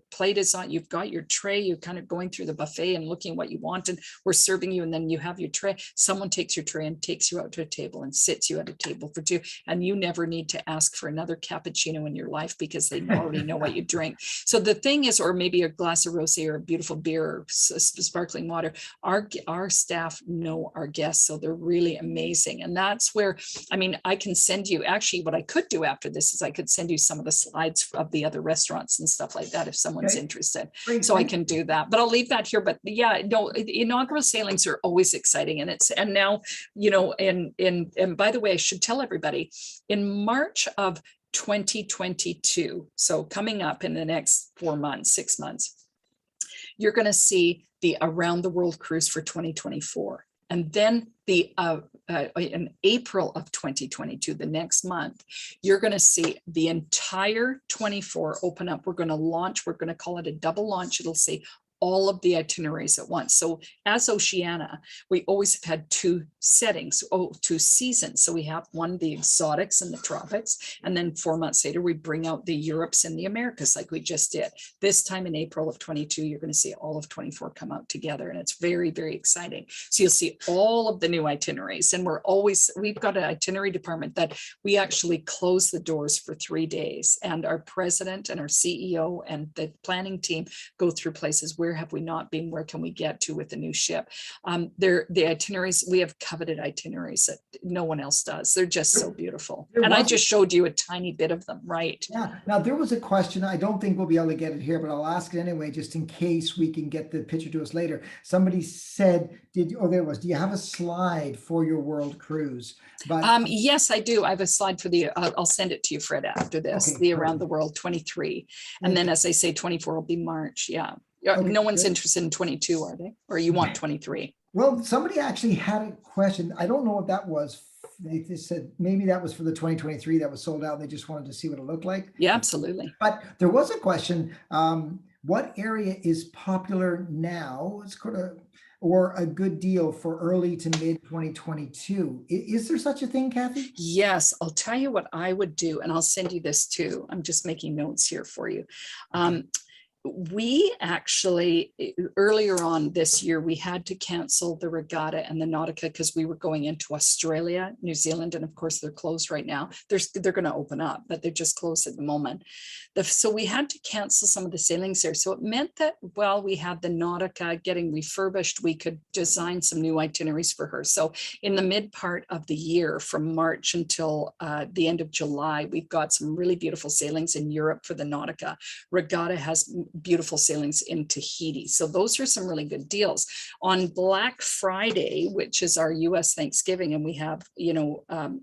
plate is on, you've got your tray, you're kind of going through the buffet and looking what you want, and we're serving you, and then you have your tray. Someone takes your tray and takes you out to a table and sits you at a table for two, and you never need to ask for another cappuccino in your life because they already know what you drink. So the thing is, or maybe a glass of rosé or a beautiful beer or sparkling water, our staff know our guests, so they're really amazing. And that's where, I can send you, actually what I could do after this is I could send you some of the slides of the other restaurants and stuff like that if someone's interested. Great. So I can do that, but I'll leave that here. But yeah, no, inaugural sailings are always exciting. And now, and by the way, I should tell everybody, in March of 2022, so coming up in the next 6 months, you're going to see the Around the World cruise for 2024. And then in April of 2022, the next month, you're going to see the entire 24 open up. We're going to launch, we're going to call it a double launch. It'll say all of the itineraries at once. So as Oceania, we always have had two settings, two seasons. So we have one, the exotics and the tropics, and then 4 months later, we bring out the Europes and the Americas like we just did. This time in April of 22, you're going to see all of 24 come out together, and it's very, very exciting. So you'll see all of the new itineraries, and we've got an itinerary department that we actually close the doors for 3 days, and our president and our CEO and the planning team go through places. Where have we not been? Where can we get to with the new ship? The itineraries, we have coveted itineraries that no one else does. They're just so beautiful. And I just showed you a tiny bit of them, right? Yeah. Now there was a question, I don't think we'll be able to get it here, but I'll ask it anyway, just in case we can get the picture to us later. Somebody said, there it was, do you have a slide for your world cruise? But yes, I do. I have a slide for I'll send it to you, Fred, after this, Okay, the Around the World 23. And then as I say, 24 will be March. Yeah. Okay, no one's interested in 22, are they? Or you want 23? Well, somebody actually had a question. I don't know what that was. They said maybe that was for the 2023 that was sold out. They just wanted to see what it looked like. Yeah, absolutely. But there was a question. What area is popular now? It's kind of, or a good deal for early to mid 2022. Is there such a thing, Kathy? Yes, I'll tell you what I would do, and I'll send you this too. I'm just making notes here for you. We actually, earlier on this year, we had to cancel the regatta and the Nautica because we were going into Australia, New Zealand, and of course they're closed right now. They're going to open up, but they're just closed at the moment. So we had to cancel some of the sailings there. So it meant that while we had the Nautica getting refurbished, we could design some new itineraries for her. So in the mid part of the year, from March until the end of July, we've got some really beautiful sailings in Europe for the Nautica. Regatta has beautiful sailings in Tahiti. So those are some really good deals. On Black Friday, which is our US Thanksgiving, and we have,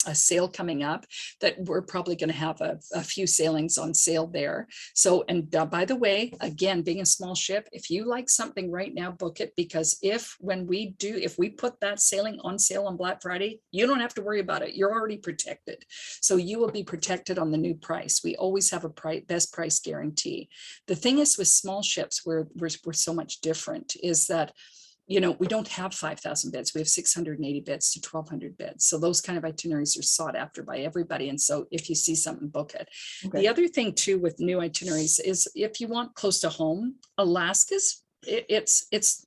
a sale coming up that we're probably going to have a few sailings on sale there. So, and by the way, again, being a small ship, if you like something right now, book it, because if we put that sailing on sale on Black Friday, you don't have to worry about it. You're already protected. So you will be protected on the new price. We always have a best price guarantee. The thing is with small ships, we're so much different, is that we don't have 5,000 beds. We have 680 beds to 1,200 beds. So those kind of itineraries are sought after by everybody. And so if you see something, book it. Okay. The other thing too with new itineraries is if you want close to home, Alaska's, it's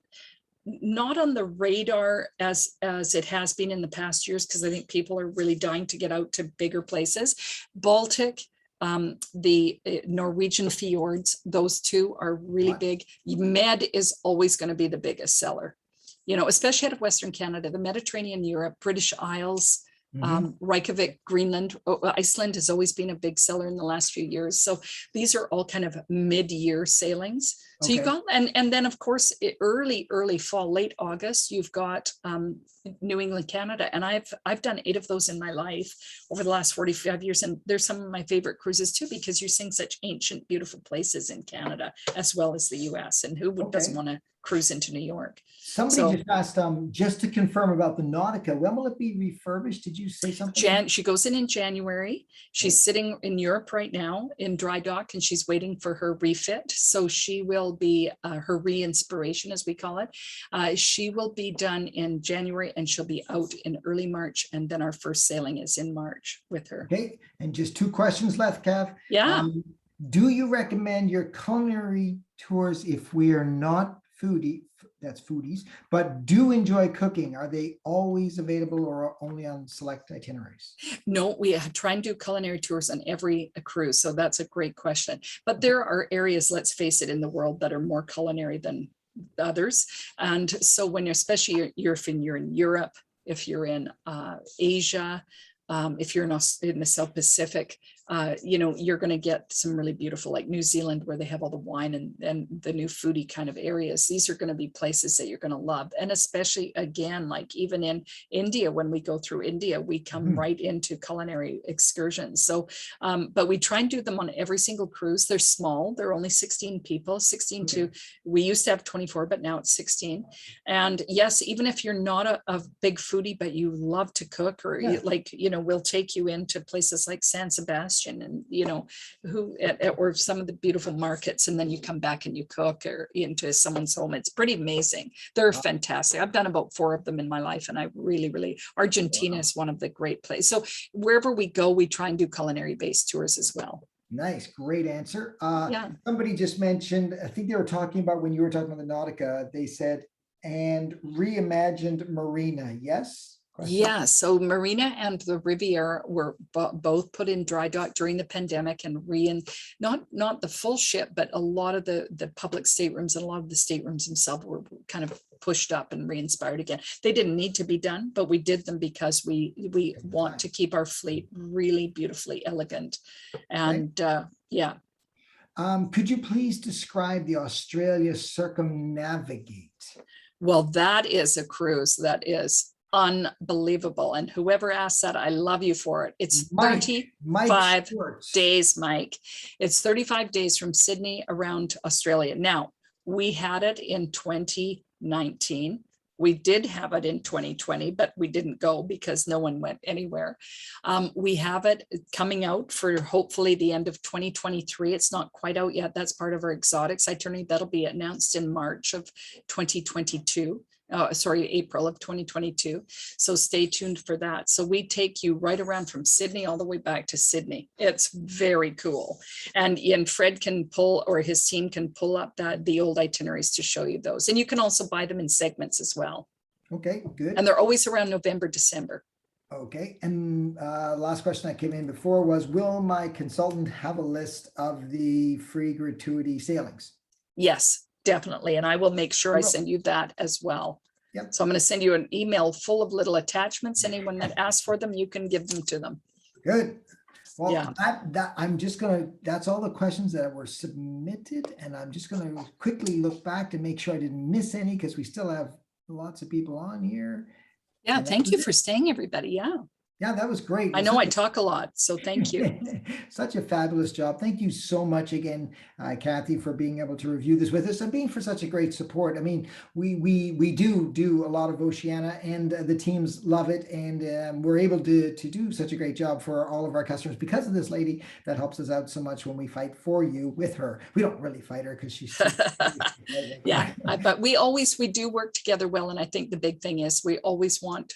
not on the radar as it has been in the past years, because I think people are really dying to get out to bigger places. Baltic, the Norwegian fjords, those two are really big. Med is always going to be the biggest seller, especially out of Western Canada, the Mediterranean, Europe, British Isles, Reykjavik, Greenland, Iceland has always been a big seller in the last few years. So these are all kind of mid-year sailings. So you got, and then of course, early fall, late August, you've got New England, Canada. And I've done 8 of those in my life over the last 45 years. And they're some of my favorite cruises too, because you're seeing such ancient, beautiful places in Canada, as well as the US. And who doesn't want to cruise into New York? Somebody just asked, just to confirm about the Nautica, when will it be refurbished? Did you say something? She goes in January. She's sitting in Europe right now in dry dock, and she's waiting for her refit. So she will be her re-inspiration, as we call it. She will be done in January, and she'll be out in early March. And then our first sailing is in March with her. Okay. And just 2 questions left, Cav. Yeah. Do you recommend your culinary tours if we are not foodies, but do enjoy cooking? Are they always available or only on select itineraries? No, we try and do culinary tours on every cruise. So that's a great question. But there are areas, let's face it, in the world that are more culinary than others. And so when especially if you're in Europe, if you're in Asia, if you're in the South Pacific, you're going to get some really beautiful, like New Zealand, where they have all the wine and the new foodie kind of areas. These are going to be places that you're going to love. And especially, again, like even in India, when we go through India, we come right into culinary excursions. So, but we try and do them on every single cruise. They're small. They're only 16 people, 16 to, we used to have 24, but now it's 16. And yes, even if you're not a big foodie, but you love to cook, or we'll take you into places like San Sebastian and, or some of the beautiful markets. And then you come back and you cook or into someone's home. It's pretty amazing. They're fantastic. I've done about 4 of them in my life. And I really, Argentina is one of the great places. So wherever we go, we try and do culinary based tours as well. Nice. Great answer. Somebody just mentioned, I think they were talking about when you were talking about the Nautica, they said, and reimagined Marina. Yes. Yeah, so Marina and the Riviera were both put in dry dock during the pandemic and not the full ship, but a lot of the public staterooms and a lot of the staterooms themselves were kind of pushed up and re-inspired again. They didn't need to be done, but we did them because we want to keep our fleet really beautifully elegant. And could you please describe the Australia Circumnavigate? Well, that is a cruise that is unbelievable. And whoever asked that, I love you for it. It's 35 days, Mike. It's 35 days from Sydney around Australia. Now, we had it in 2019. We did have it in 2020, but we didn't go because no one went anywhere. We have it coming out for hopefully the end of 2023. It's not quite out yet. That's part of our exotics itinerary. That'll be announced in March of 2022. April of 2022. So stay tuned for that. So we take you right around from Sydney all the way back to Sydney. It's very cool. And Fred can pull, or his team can pull up the old itineraries to show you those. And you can also buy them in segments as well. Okay, good. And they're always around November, December. Okay. And last question that came in before was, will my consultant have a list of the free gratuity sailings? Yes. Definitely. And I will make sure I send you that as well. Yep. So I'm going to send you an email full of little attachments. Anyone that asks for them, you can give them to them. Good. Well, Yeah. I'm just gonna, that's all the questions that were submitted, and I'm just gonna quickly look back to make sure I didn't miss any, because we still have lots of people on here. Yeah, And that thank was you it. for staying, everybody. Yeah, Yeah, that was great. I Well, know I such talk a lot, so thank you. such a fabulous job. Thank you so much again, Kathy, for being able to review this with us and being for such a great support. I mean, we do a lot of Oceania, and the teams love it, and we're able to do such a great job for all of our customers because of this lady that helps us out so much when we fight for you with her. We don't really fight her because she's Yeah, but we do work together well. And I think the big thing is we always want,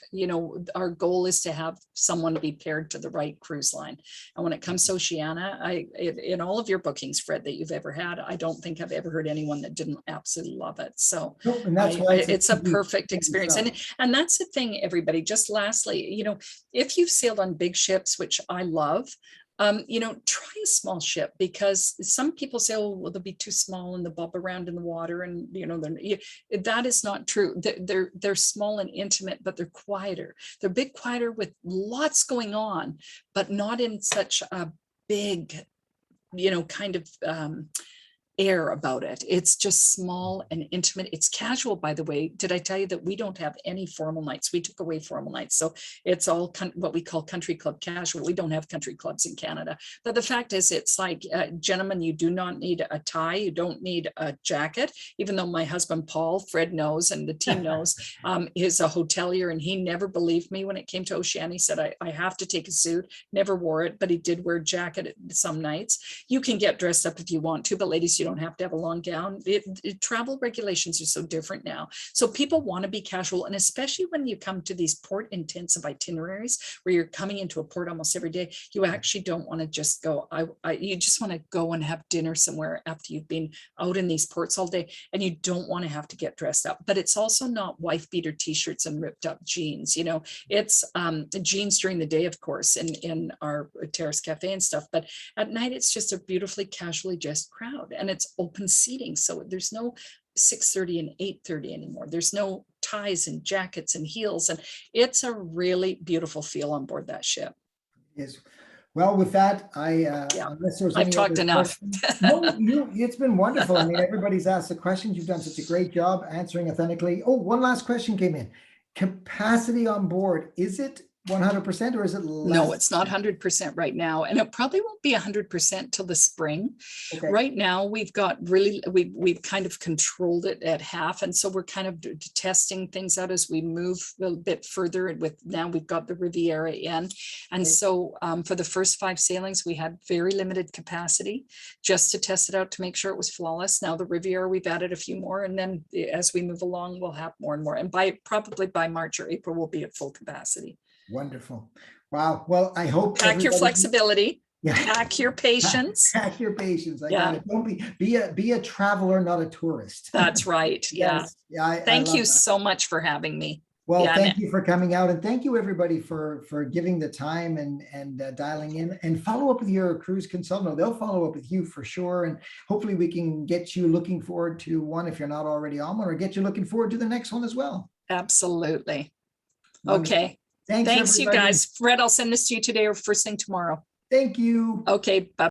our goal is to have someone be paired to the right cruise line. And when it comes to Oceania, in all of your bookings, Fred, that you've ever had, I don't think I've ever heard anyone that didn't absolutely love it. So Nope, and that's why it's a easy perfect thing to experience. sell. And that's the thing, everybody. Just lastly, if you've sailed on big ships, which I love, try a small ship, because some people say, oh, well, they'll be too small and they'll bob around in the water. And, that is not true. They're small and intimate, but they're quieter. They're a bit quieter with lots going on, but not in such a big, kind of, air about it. It's just small and intimate. It's casual, by the way. Did I tell you that we don't have any formal nights? We took away formal nights. So it's all what we call country club casual. We don't have country clubs in Canada. But the fact is, it's like, gentlemen, you do not need a tie. You don't need a jacket, even though my husband, Paul, Fred knows, and the team knows, is a hotelier. And he never believed me when it came to Oceania. He said, I have to take a suit. Never wore it, but he did wear a jacket some nights. You can get dressed up if you want to, but ladies, you don't have to have a long gown. Travel regulations are so different now. So people want to be casual. And especially when you come to these port intensive itineraries where you're coming into a port almost every day, you actually don't want to just go, you just want to go and have dinner somewhere after you've been out in these ports all day, and you don't want to have to get dressed up. But it's also not wife beater t-shirts and ripped up jeans. It's jeans during the day, of course, in our terrace cafe and stuff. But at night, it's just a beautifully casually dressed crowd, and it's open seating. So there's no 6:30 and 8:30 anymore. There's no ties and jackets and heels. And it's a really beautiful feel on board that ship. Yes. Well, with that, unless there's I've any talked other enough. questions. No, it's been wonderful. I mean, everybody's asked the questions. You've done such a great job answering authentically. Oh, one last question came in. Capacity on board, is it 100% or is it less? No, it's not 100% right now. And it probably won't be 100% till the spring. Okay. Right now, we've kind of controlled it at half. And so we're kind of testing things out as we move a bit further. Now we've got the Riviera in. And so for the first 5 sailings, we had very limited capacity just to test it out to make sure it was flawless. Now the Riviera, we've added a few more. And then as we move along, we'll have more and more. And probably by March or April, we'll be at full capacity. Wonderful. Wow. Well, I hope pack your flexibility, pack your patience. Pack your patience. I got it. Don't be a traveler, not a tourist. That's right. Yes. Yeah. Thank you so much for having me. Well, thank you for coming out, and thank you everybody for giving the time and dialing in, and follow up with your cruise consultant. They'll follow up with you for sure, and hopefully we can get you looking forward to one if you're not already on one, or get you looking forward to the next one as well. Absolutely. Wonderful. Okay. Thanks you guys. Fred, I'll send this to you today or first thing tomorrow. Thank you. Okay. Bye.